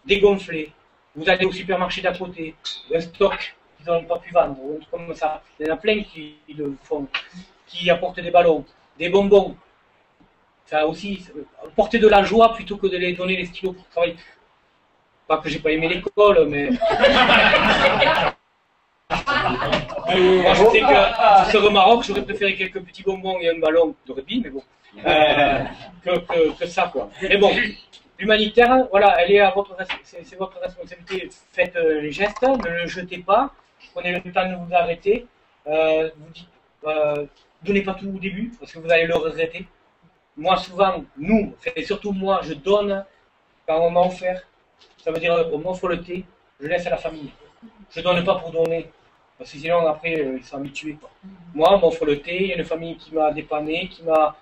dégonfler. Vous allez au supermarché d'à côté, un stock qu'ils n'ont pas pu vendre, ou un truc comme ça. Il y en a plein qui le font, qui apportent des ballons, des bonbons. Ça aussi, porter de la joie plutôt que de les donner les stylos pour travailler. Pas que j'ai pas aimé l'école, mais... Moi, je sais que sur le Maroc, j'aurais préféré quelques petits bonbons et un ballon de rugby, mais bon, que ça, quoi. Mais bon, l'humanitaire, voilà, elle est à c'est votre responsabilité. Faites les gestes, ne le jetez pas, prenez le temps de vous arrêter. Vous dites, donnez pas tout au début, parce que vous allez le regretter. Moi, souvent, et surtout moi, je donne quand on m'a offert. Ça veut dire, on m'offre le thé, je laisse à la famille. Je donne pas pour donner. Parce que sinon, après, ils sont habitués, quoi. Moi, on m'offre le thé, il y a une famille qui m'a dépanné, qui m'a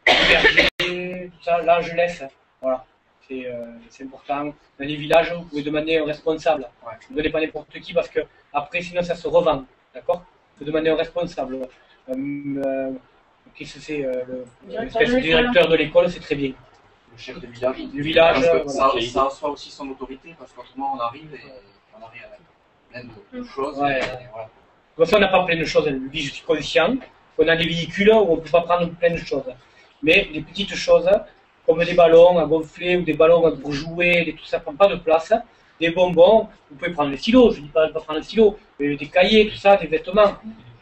hébergé, tout ça. Là, je laisse. Voilà. C'est important. Dans les villages, vous pouvez demander un responsable. Ne donnez pas n'importe qui parce que après, sinon, ça se revend. D'accord? Vous demander un responsable. Qu'est-ce que c'est l'espèce de directeur de l'école, c'est très bien. Le chef de village. Du village, ça assoit aussi son autorité parce qu'autrement, on arrive et on arrive avec plein de choses. Ouais. Voilà. Comme ça, on n'a pas plein de choses. Elle dit, je suis conscient qu'on a des véhicules où on ne peut pas prendre plein de choses. Mais les petites choses, comme des ballons à gonfler ou des ballons pour jouer, tout ça ne prend pas de place. Des bonbons, vous pouvez prendre des stylos, je ne dis pas de pas prendre des stylos, mais des cahiers, tout ça, des vêtements.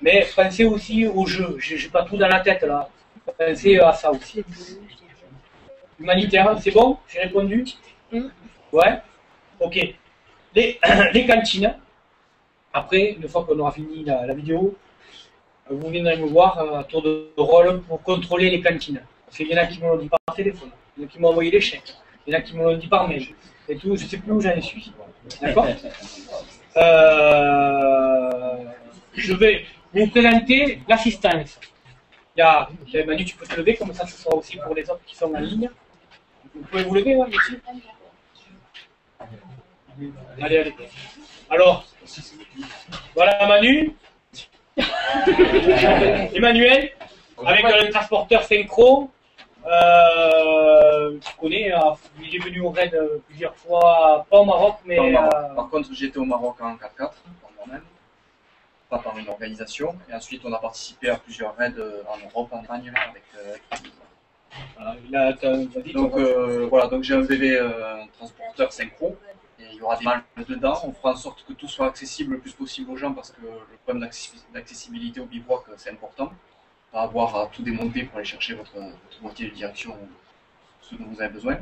Mais pensez aussi au jeu, je n'ai pas tout dans la tête là. Pensez à ça aussi. Humanitaire, c'est bon? J'ai répondu? Ouais? Ok. Les cantines. Après, une fois qu'on aura fini la vidéo, vous viendrez me voir à tour de rôle pour contrôler les cantines. Parce qu'il y en a qui me l'ont dit par téléphone. Il y en a qui m'ont envoyé les chèques. Il y en a qui m'ont dit par mail. Et tout, je ne sais plus où j'en suis. D'accord. Je vais vous présenter l'assistance. Il y a Manu, tu peux te lever, comme ça ce sera aussi pour les autres qui sont en ligne. Vous pouvez vous lever, ouais, monsieur. Allez, allez. Alors, voilà Manu. Emmanuel, avec un transporteur synchro. Tu connais, il est venu au raid plusieurs fois, pas au Maroc, mais. Par contre, j'étais au Maroc en 4x4, par moi-même, pas par une organisation. Et ensuite, on a participé à plusieurs raids en Europe, en Espagne, là, avec. Donc, voilà, donc j'ai un BV transporteur synchro. Et il y aura des malles dedans. On fera en sorte que tout soit accessible le plus possible aux gens parce que le problème d'accessibilité au bivouac, c'est important. Pas avoir à tout démonter pour aller chercher votre boîtier de direction, ce dont vous avez besoin.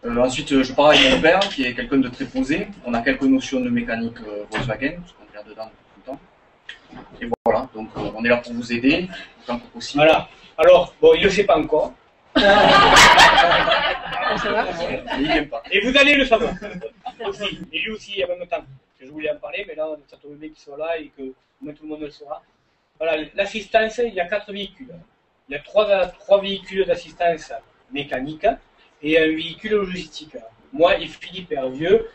Ensuite, je parle avec mon père, qui est quelqu'un de très posé. On a quelques notions de mécanique Volkswagen, parce qu'on vient dedans tout le temps. Et voilà, donc on est là pour vous aider, autant que possible. Voilà. Alors, bon, il ne le sait pas encore. Et vous allez le savoir. Aussi. Et lui aussi, en même temps. Je voulais en parler, mais là, ça tombe bien qu'il soit là et que tout le monde le saura. Voilà, l'assistance, il y a 4 véhicules. Il y a 3 véhicules d'assistance mécanique et un véhicule logistique. Moi et Philippe Hervieux,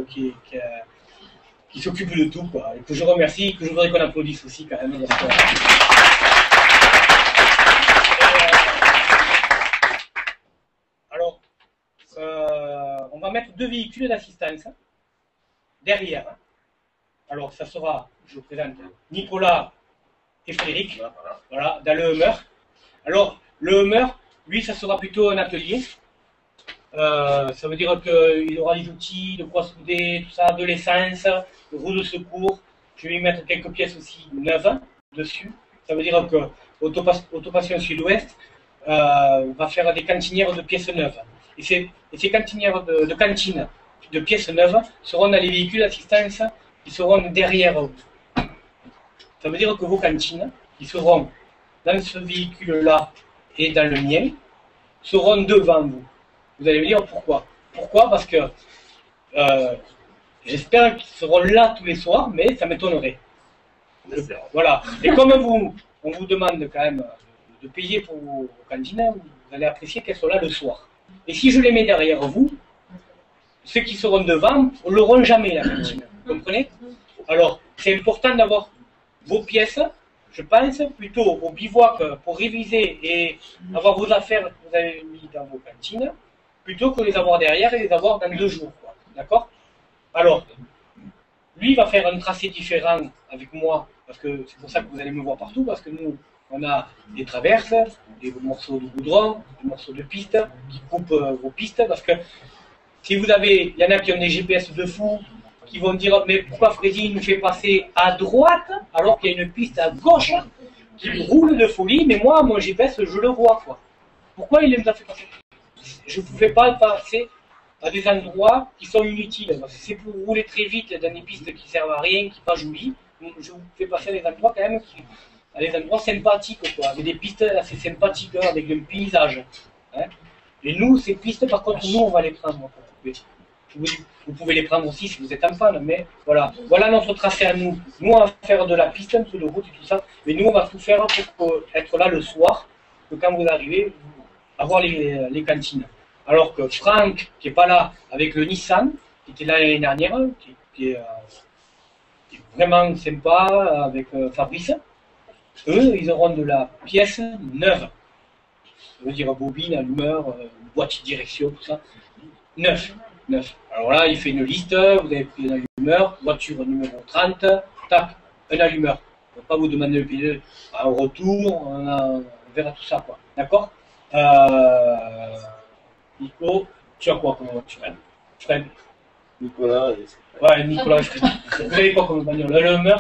qui s'occupe de tout, quoi, et que je remercie, et que je voudrais qu'on applaudisse aussi quand même. Alors, on va mettre 2 véhicules d'assistance derrière. Alors, ça sera, je vous présente, Nicolas et Frédéric, voilà, dans le Hummer. Alors, le Hummer, lui, ça sera plutôt un atelier. Ça veut dire qu'il aura des outils, de quoi souder, tout ça, de l'essence, de roues de secours. Je vais y mettre quelques pièces aussi neuves dessus. Ça veut dire que Autopassion Sud-Ouest va faire des cantinières de pièces neuves. Et ces cantinières de cantine de pièces neuves seront dans les véhicules d'assistance qui seront derrière vous. Ça veut dire que vos cantines, qui seront dans ce véhicule-là et dans le mien, seront devant vous. Vous allez me dire pourquoi. Pourquoi? Parce que j'espère qu'ils seront là tous les soirs, mais ça m'étonnerait. Voilà. Et comme on vous demande quand même de payer pour vos cantines, vous allez apprécier qu'elles soient là le soir. Et si je les mets derrière vous, ceux qui seront devant ne l'auront jamais la cantine. Vous comprenez? Alors, c'est important d'avoir vos pièces, je pense, plutôt au bivouac pour réviser et avoir vos affaires que vous avez mis dans vos cantines, plutôt que les avoir derrière et les avoir dans 2 jours. D'accord? Alors, lui va faire un tracé différent avec moi, parce que c'est pour ça que vous allez me voir partout, parce que nous, on a des traverses, des morceaux de goudron, des morceaux de piste qui coupent vos pistes, parce que si vous avez, il y en a qui ont des GPS de fou, qui vont dire mais pourquoi Freddy nous fait passer à droite alors qu'il y a une piste à gauche qui roule de folie, mais moi mon GPS je le vois quoi. Pourquoi il nous a fait passer? Je ne vous fais pas passer à des endroits qui sont inutiles. C'est pour rouler très vite dans des pistes qui servent à rien, qui ne sont pas jolies. Je vous fais passer à des endroits quand même à des endroits sympathiques quoi, avec des pistes assez sympathiques avec un paysage. Hein. Et nous ces pistes par contre nous on va les prendre. Vous pouvez les prendre aussi si vous êtes en panne, mais voilà. Voilà notre tracé à nous. Nous, on va faire de la piste, un peu de route et tout ça, mais nous, on va tout faire pour être là le soir, que quand vous arrivez, avoir les cantines. Alors que Franck, qui n'est pas là, avec le Nissan, qui était là l'année dernière, qui est vraiment sympa, avec Fabrice, eux, ils auront de la pièce neuve. Ça veut dire bobine, allumeur, boîtier de direction, tout ça. Neuf. Alors là, il fait une liste, vous avez pris un allumeur, voiture numéro 30, tac, un allumeur. On ne va pas vous demander de payer un retour, on verra tout ça, quoi. D'accord? Nico, tu as quoi comme voiture? Fred? Nicolas. Ouais, Nicolas et Fred. Vous avez quoi comme bagnole? Le Hummer?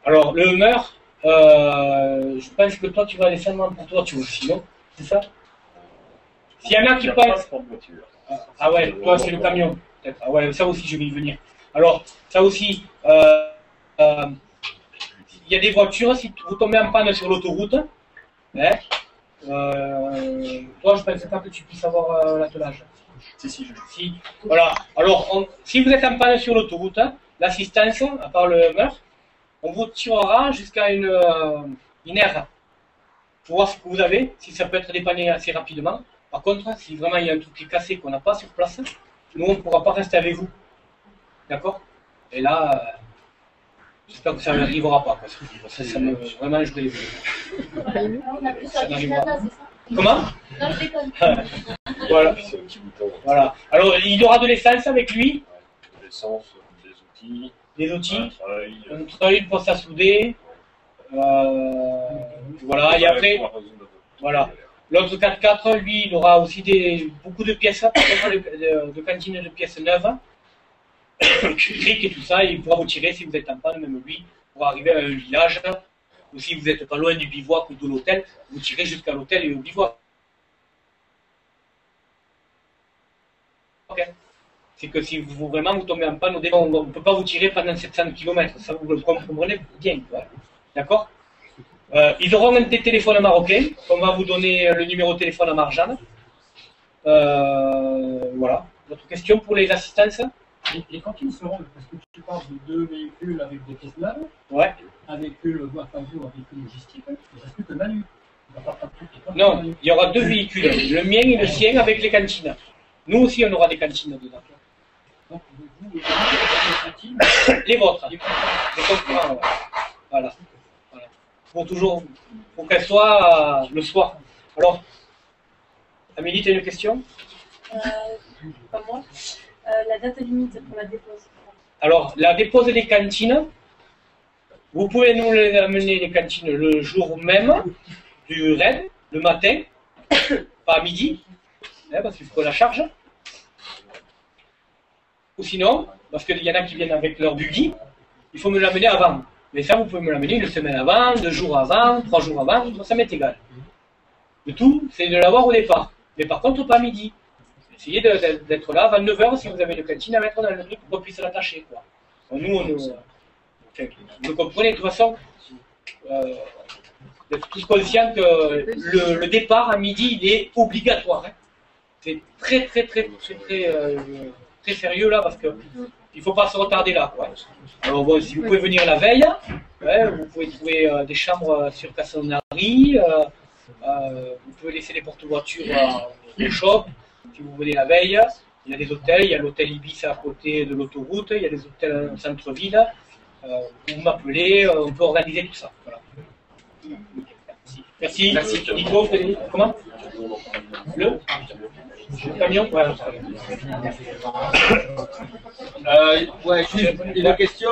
Alors, le Hummer, je pense que toi, tu vas aller seulement pour toi, tu vois, sinon, c'est ça? S'il y en a qui pensent... Ah ouais, toi c'est le camion, peut-être. Ah ouais, ça aussi je vais y venir. Alors, ça aussi, il y a des voitures, si vous tombez en panne sur l'autoroute, hein, Toi, je ne pensais pas que tu puisses avoir l'attelage. Si. Voilà. Alors, si vous êtes en panne sur l'autoroute, l'assistance, à part le meurtre, on vous tirera jusqu'à une aire pour voir ce que vous avez, si ça peut être dépanné assez rapidement. Par contre, si vraiment il y a un truc qui est cassé qu'on n'a pas sur place, nous, on ne pourra pas rester avec vous. D'accord? Et là, j'espère que ça n'arrivera pas. Parce que ça me... Vraiment, je voulais... Ça n'arrivera pas. Comment? Non, je déconne. Voilà. Alors, il aura de l'essence avec lui. De l'essence, des outils. Un treuil, une poste à souder. Voilà. Et après, voilà. L'autre 4x4, lui, il aura aussi beaucoup de pièces, de cantines de pièces neuves. Cric et tout ça, et il pourra vous tirer si vous êtes en panne, même lui, pour arriver à un village. Ou si vous n'êtes pas loin du bivouac ou de l'hôtel, vous tirez jusqu'à l'hôtel et au bivouac. Okay. C'est que si vous vraiment vous tombez en panne, on ne peut pas vous tirer pendant 700 km, ça vous le comprenez bien. D'accord? Ils auront des téléphones marocains, on va vous donner le numéro de téléphone à Marjane. Voilà. D'autres questions pour les assistances? Les cantines seront, parce que tu parles de 2 véhicules avec des pièces neuves, ouais. Un véhicule Guafazo, un véhicule logistique, il ne reste plus que Manu. Non, il y aura 2 véhicules, le mien et le sien avec les cantines. Nous aussi, on aura des cantines dedans. Donc, vous, les vôtres, les concurrents, ouais. Voilà. Pour qu'elles soient le soir. Alors, Amélie, tu as une question? Pas moi. La date limite pour la dépose. Alors, la dépose des cantines, vous pouvez nous les amener les cantines le jour même du raid, le matin, pas à midi, parce qu'il faut la charge. Ou sinon, parce qu'il y en a qui viennent avec leur buggy, il faut me l'amener avant. Mais ça, vous pouvez me l'amener une semaine avant, 2 jours avant, 3 jours avant, ça m'est égal. Le tout, c'est de l'avoir au départ. Mais par contre, pas à midi. Essayez d'être là avant 9h si vous avez le cantine à mettre dans le truc pour qu'on puisse l'attacher. Nous, vous comprenez, de toute façon, vous êtes tous conscients que le départ à midi, il est obligatoire. Hein. C'est très sérieux là, parce que il ne faut pas se retarder là. Quoi. Alors bon, si vous pouvez venir la veille, vous pouvez trouver des chambres sur Cassonari, vous pouvez laisser les porte-voitures au shop. Si vous venez la veille, il y a des hôtels, il y a l'hôtel Ibis à côté de l'autoroute, il y a des hôtels en centre-ville. Vous m'appelez, on peut organiser tout ça. Voilà. Merci. Nico, comment? Le camion? Ouais, juste une question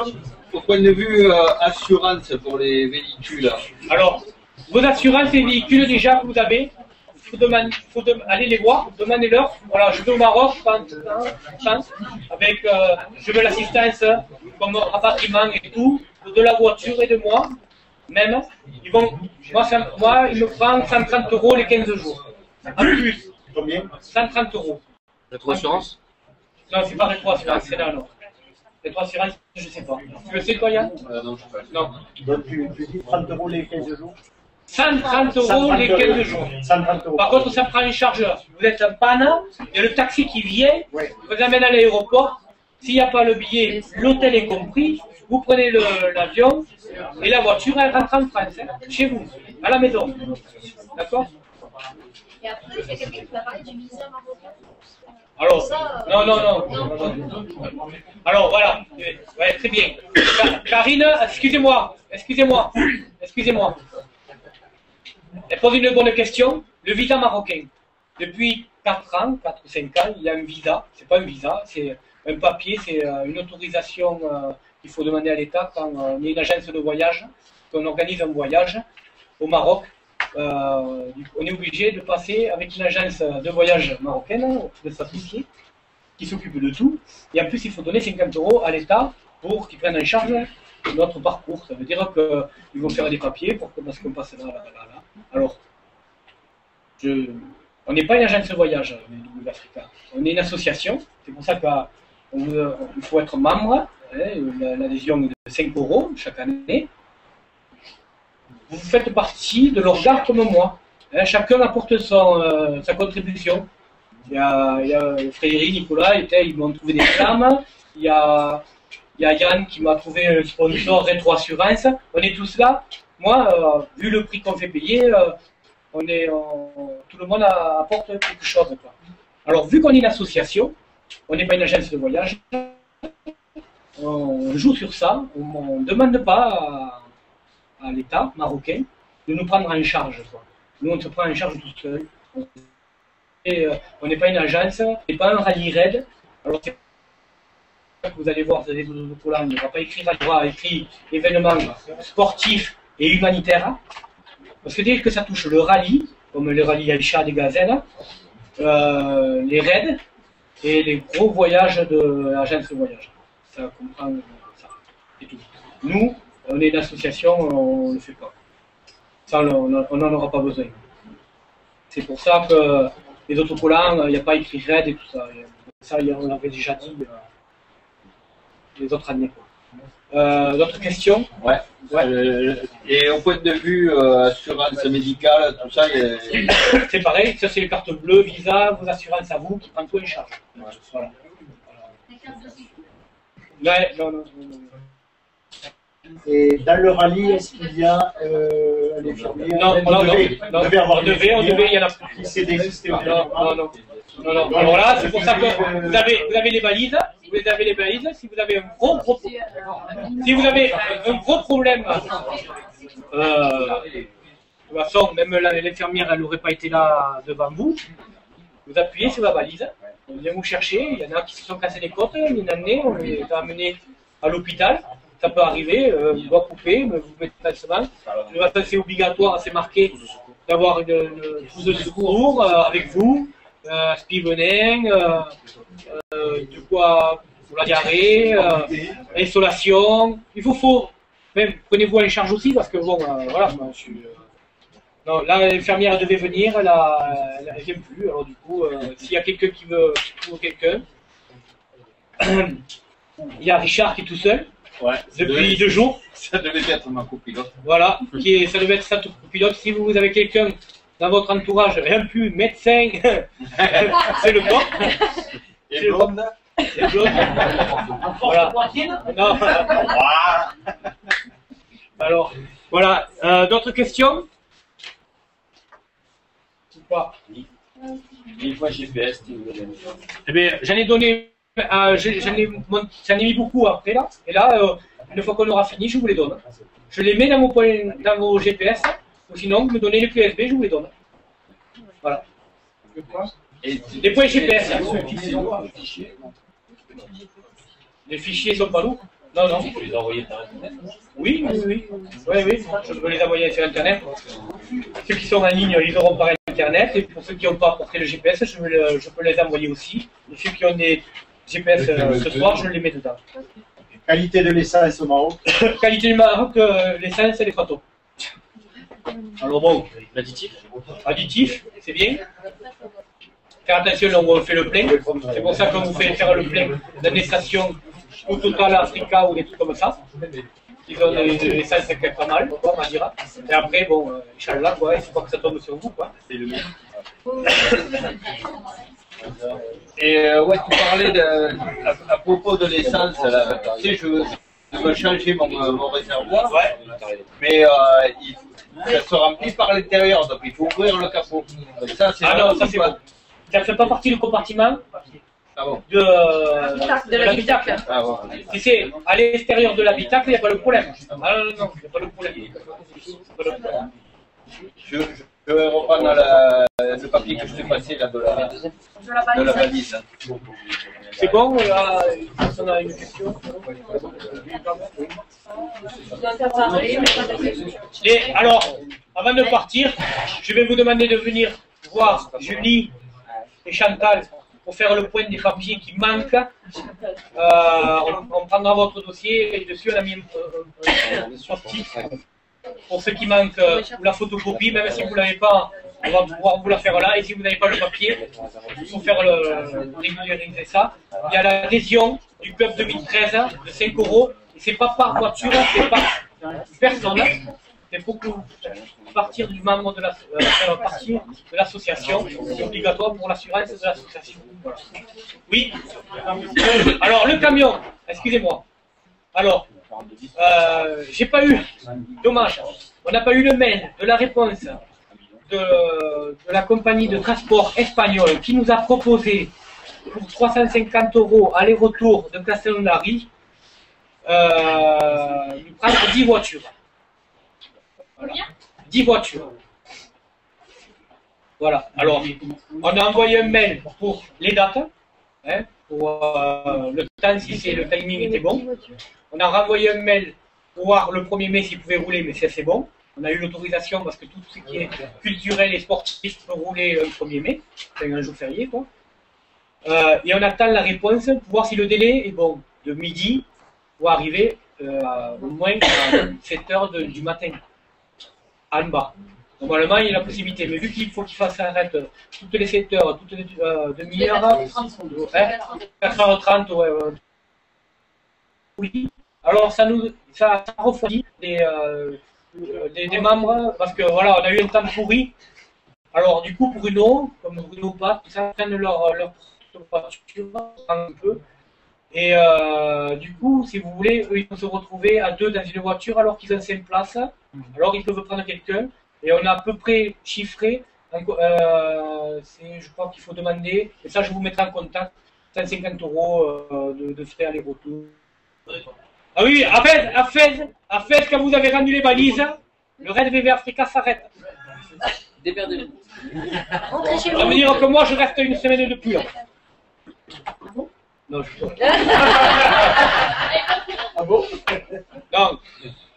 au point de vue assurance pour les véhicules. Alors, vos assurances et véhicules déjà que vous avez, il faut aller les voir, demandez-leur. Voilà, je vais au Maroc, avec je veux l'assistance comme rapatriement et tout, de la voiture et de moi, même. Moi, il me prend 130 € les 15 jours. En plus. Combien? 130 €. Rétro-assurance? Non, c'est pas rétro-assurance, c'est là, non. Rétro-assurance, je sais pas. Tu le sais, toi, Yann? Non, je sais pas. Non. Donc, tu dis 30 € les 15 jours? 130 € les 15 jours. 130 €. Par contre, ça prend une charge. Vous êtes en panne, il y a le taxi qui vient, vous amène à l'aéroport. S'il n'y a pas le billet, l'hôtel est compris. Vous prenez l'avion et la voiture, elle rentre en France, chez vous, à la maison. D'accord? Et après, il y a quelqu'un qui va parler du visa marocain. Alors, non. Alors, voilà. Ouais, très bien. Karine, excusez-moi. Elle pose une bonne question. Le visa marocain. Depuis 4 ans, 4 ou 5 ans, il y a un visa. C'est pas un visa, c'est un papier, c'est une autorisation qu'il faut demander à l'État quand on est une agence de voyage, qu'on organise un voyage au Maroc. On est obligé de passer avec une agence de voyage marocaine, de s'associer, qui s'occupe de tout. Et en plus, il faut donner 50 € à l'État pour qu'ils prennent en charge notre parcours. Ça veut dire qu'ils vont faire des papiers parce qu'on passe là. Alors, on n'est pas une agence de voyage, les Africains. On est une association. C'est pour ça qu'il faut être membre. L'adhésion est de 5 € chaque année. Vous faites partie de l'organe comme moi. Chacun apporte sa contribution. Il y a Frédéric, Nicolas, ils m'ont trouvé des flammes. Il y a Yann qui m'a trouvé un sponsor Rétro Assurance. On est tous là. Moi, vu le prix qu'on fait payer, tout le monde apporte quelque chose, quoi. Alors, vu qu'on est une association, on n'est pas une agence de voyage, on joue sur ça, on ne demande pas à l'État marocain de nous prendre en charge, quoi. Nous, on se prend en charge tout seul. Et, on n'est pas une agence, on n'est pas un rallye raid. Alors, c'est que vous allez voir, vous avez des autocollants, il n'y aura pas écrit rallye, il y aura écrit événements sportifs et humanitaires. Parce que dès que ça touche le rallye, comme le rallye Aïcha des Gazelles, les raids et les gros voyages de l'agence de voyage. Ça comprend ça. C'est tout. Nous, on est une association, on ne le fait pas. Ça, on n'en aura pas besoin. C'est pour ça que les autocollants, il n'y a pas écrit raid et tout ça. Ça, on l'avait déjà dit les autres années. D'autres questions? Ouais. Et au point de vue assurance médicale, tout ça, c'est pareil, ça c'est les cartes bleues, Visa, vos assurances à vous qui prennent tout en charge. Voilà. Ouais, non. Et dans le rallye, est-ce qu'il y a un infirmier? Non, on devait, il y en a plus. Qui s'est désisté? Non. Alors là, c'est pour ça que vous avez les balises. Vous avez les balises. Si vous avez un gros problème, de toute façon, même l'infirmière, elle n'aurait pas été là devant vous. Vous appuyez sur la balise. On vient vous chercher. Il y en a qui se sont cassés les côtes. Il y en a on les a amenés à l'hôpital. Ça peut arriver, vous doit couper, mais vous mettez pansement. C'est obligatoire, c'est marqué d'avoir une trousse de secours avec vous, spivenin, de quoi pour la diarrhée, installation. Il faut même prenez-vous en charge aussi parce que bon, voilà, moi, je suis. Non, là, l'infirmière devait venir, elle ne vient plus. Alors du coup, s'il y a quelqu'un qui veut trouver quelqu'un, il y a Richard qui est tout seul. Ouais, depuis 2 jours. Ça devait être ma copilote. Voilà, ça devait être sa copilote. Si vous avez quelqu'un dans votre entourage, un plus médecin, c'est le top. Et blonde. Et blonde. Voilà. Non. Alors, voilà. D'autres questions? Ou pas? 1000 fois GPS. Eh bien, j'en ai donné. J'en ai mis beaucoup après là, et là, une fois qu'on aura fini, je vous les donne. Je les mets dans vos GPS, ou sinon, vous me donnez les clés USB, je vous les donne. Voilà. Les points GPS. Les fichiers sont pas lourds. Non. Tu peux les envoyer par Internet? Oui. Je peux les envoyer sur Internet. Ceux qui sont en ligne, ils auront par Internet, et pour ceux qui n'ont pas apporté le GPS, je peux les envoyer aussi. Et ceux qui ont des GPS ce soir, je les mets dedans. Qualité de l'essence au Maroc? Qualité du Maroc, l'essence et les photos. Alors bon, additif, c'est bien. Faire attention là où on fait le plein. C'est pour ça qu'on vous fait faire le plein dans des stations au Total Africa ou des trucs comme ça. Ils ont l'essence qui est pas mal, on va dire. Et après, bon, Inch'Allah, quoi, il faut pas que ça tombe sur vous, quoi. C'est le mieux. Et ouais, tu parlais à propos de l'essence, tu sais, je veux changer mon réservoir, mais ça se remplit par l'intérieur, donc il faut ouvrir le capot. Ça, non, ça c'est bon. Ça ne fait pas partie du compartiment de l'habitacle. Si c'est à l'extérieur de l'habitacle, il n'y a pas le problème. Ah non, il n'y a pas le problème. Je vais reprendre le papier que je t'ai passé là, de la valise. C'est bon, là, on a une question. Et alors, avant de partir, je vais vous demander de venir voir Julie et Chantal pour faire le point des papiers qui manquent. On prendra votre dossier et dessus on a mis un sortie. Pour ceux qui manquent la photocopie, même si vous ne l'avez pas, on va pouvoir vous la faire là. Et si vous n'avez pas le papier, il faut faire régulariser ça. Il y a l'adhésion du club 2013 de 5 €. Et c'est pas par voiture, c'est par personne. c'est pour que vous partir du membre de l'association, c'est obligatoire pour l'assurance de l'association. Voilà. Oui. Alors le camion, excusez-moi. Alors, j'ai pas eu, dommage, on n'a pas eu le mail de la réponse de la compagnie de transport espagnole qui nous a proposé pour 350 € aller-retour de Castellonari, nous prendre 10 voitures. Voilà. 10 voitures. Voilà. Alors, on a envoyé un mail pour les dates, hein, pour le temps si le timing était bon. On a renvoyé un mail pour voir le 1er mai s'il pouvait rouler, mais c'est bon. On a eu l'autorisation parce que tout ce qui est culturel et sportif peut rouler le 1er mai. C'est un jour férié, quoi. Et on attend la réponse pour voir si le délai est bon. De midi pour arriver au moins à 7 h du matin. En bas. Normalement, il y a la possibilité. Mais vu qu'il faut qu'il fasse arrête toutes les 7 heures, toutes les demi-heures, 4h30, ouais. Oui. Alors, ça refroidit des membres, parce que voilà, on a eu un temps pourri. Alors, du coup, Bruno, comme Bruno pas, tout ça, prennent leur voiture un peu. Et du coup, si vous voulez, eux, ils vont se retrouver à 2 dans une voiture alors qu'ils ont 5 places. Alors, ils peuvent prendre quelqu'un. Et on a à peu près chiffré, je crois qu'il faut demander, et ça, je vous mettrai en contact, 150 € de frais aller-retour. Ah oui, à Fès, quand vous avez rendu les balises, le Red VV Africa s'arrête. Démerdez-vous. Ça veut dire que moi, je reste une semaine de plus. Non, je Ah bon? Non.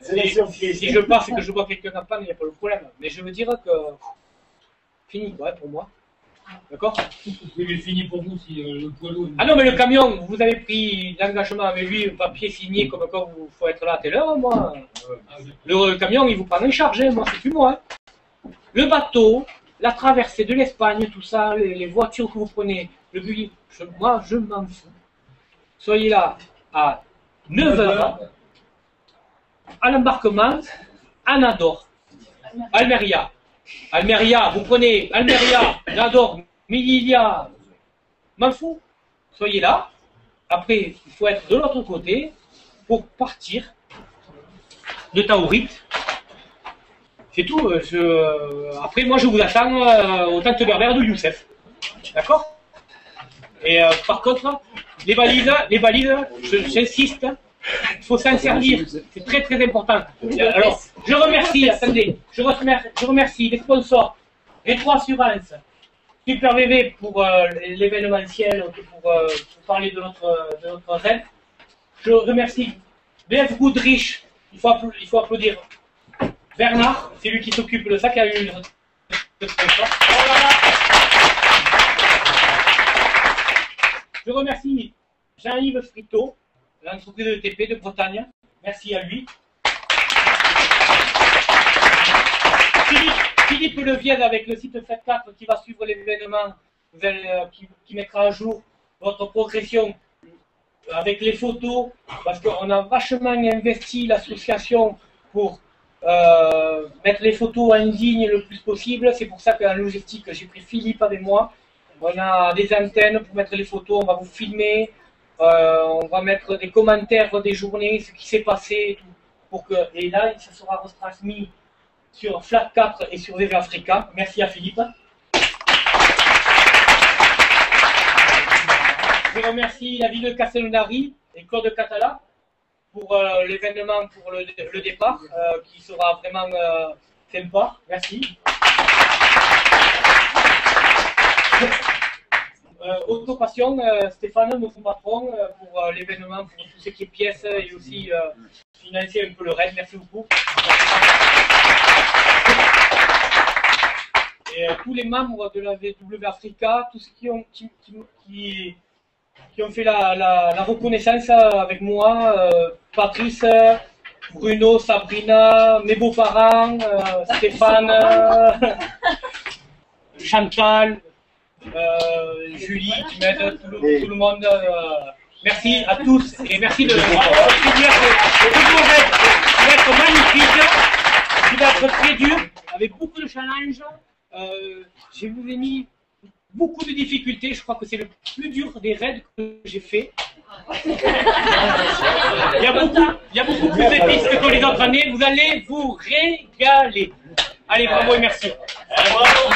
Si je pars, c'est que je vois quelqu'un en panne, il n'y a pas de problème. Mais je veux dire que... Fini, ouais, pour moi. D'accord? Oui, mais fini pour vous si le poids lourd... Ah non, mais le camion, vous avez pris l'engagement avec lui, un papier signé comme quoi il faut être là à telle heure, moi. Le camion, il vous prend en charge, hein, moi, c'est plus moi. Hein. Le bateau, la traversée de l'Espagne, tout ça, les voitures que vous prenez, le but, moi, je m'en fous. Soyez là à 9 h, à l'embarquement, à Nador, Almeria. Almeria, vous prenez Almeria, Nador, Melilla, m'en fous. Soyez là. Après, il faut être de l'autre côté pour partir de Taourit. C'est tout. Après, moi, je vous attends au tente berbère de Youssef. D'accord? Et par contre, les balises, j'insiste, il faut s'en servir. C'est très très important. Alors, je remercie, attendez, je remercie les sponsors, les 3 assurances, Super VV pour l'événementiel, pour parler de notre rêve. Je remercie BF Goodrich, il faut applaudir Bernard, c'est lui qui s'occupe de ça, qui a eu le sponsor. Je remercie Jean-Yves Frito, l'entreprise de TP de Bretagne. Merci à lui. Philippe Levienne avec le site Fête 4 qui va suivre l'événement, qui mettra à jour votre progression avec les photos, parce qu'on a vachement investi l'association pour mettre les photos en ligne le plus possible. C'est pour ça qu'en logistique, j'ai pris Philippe avec moi. On a des antennes pour mettre les photos, on va vous filmer, on va mettre des commentaires des journées, ce qui s'est passé, tout, et là, ça sera retransmis sur Flat 4 et sur VV Africa. Merci à Philippe. Je remercie la ville de Castellonari et Claude Catala pour l'événement, pour le départ, qui sera vraiment sympa. Merci. Autopassion, Stéphane, notre patron, pour l'événement, pour tout ce qui est pièces et aussi financer un peu le reste. Merci beaucoup. Et tous les membres de la VW Africa, tous ceux qui ont fait la reconnaissance avec moi, Patrice, Bruno, Sabrina, mes beaux-parents, Stéphane, Chantal, Julie qui m'aide, tout le monde. Merci à tous et merci de continuer à être magnifique. qui va être très dur, avec beaucoup de challenges. Je vous ai mis beaucoup de difficultés. Je crois que c'est le plus dur des raids que j'ai fait. Il y a beaucoup plus de pistes que les autres années. Vous allez vous régaler. Allez, bravo et merci. Bravo.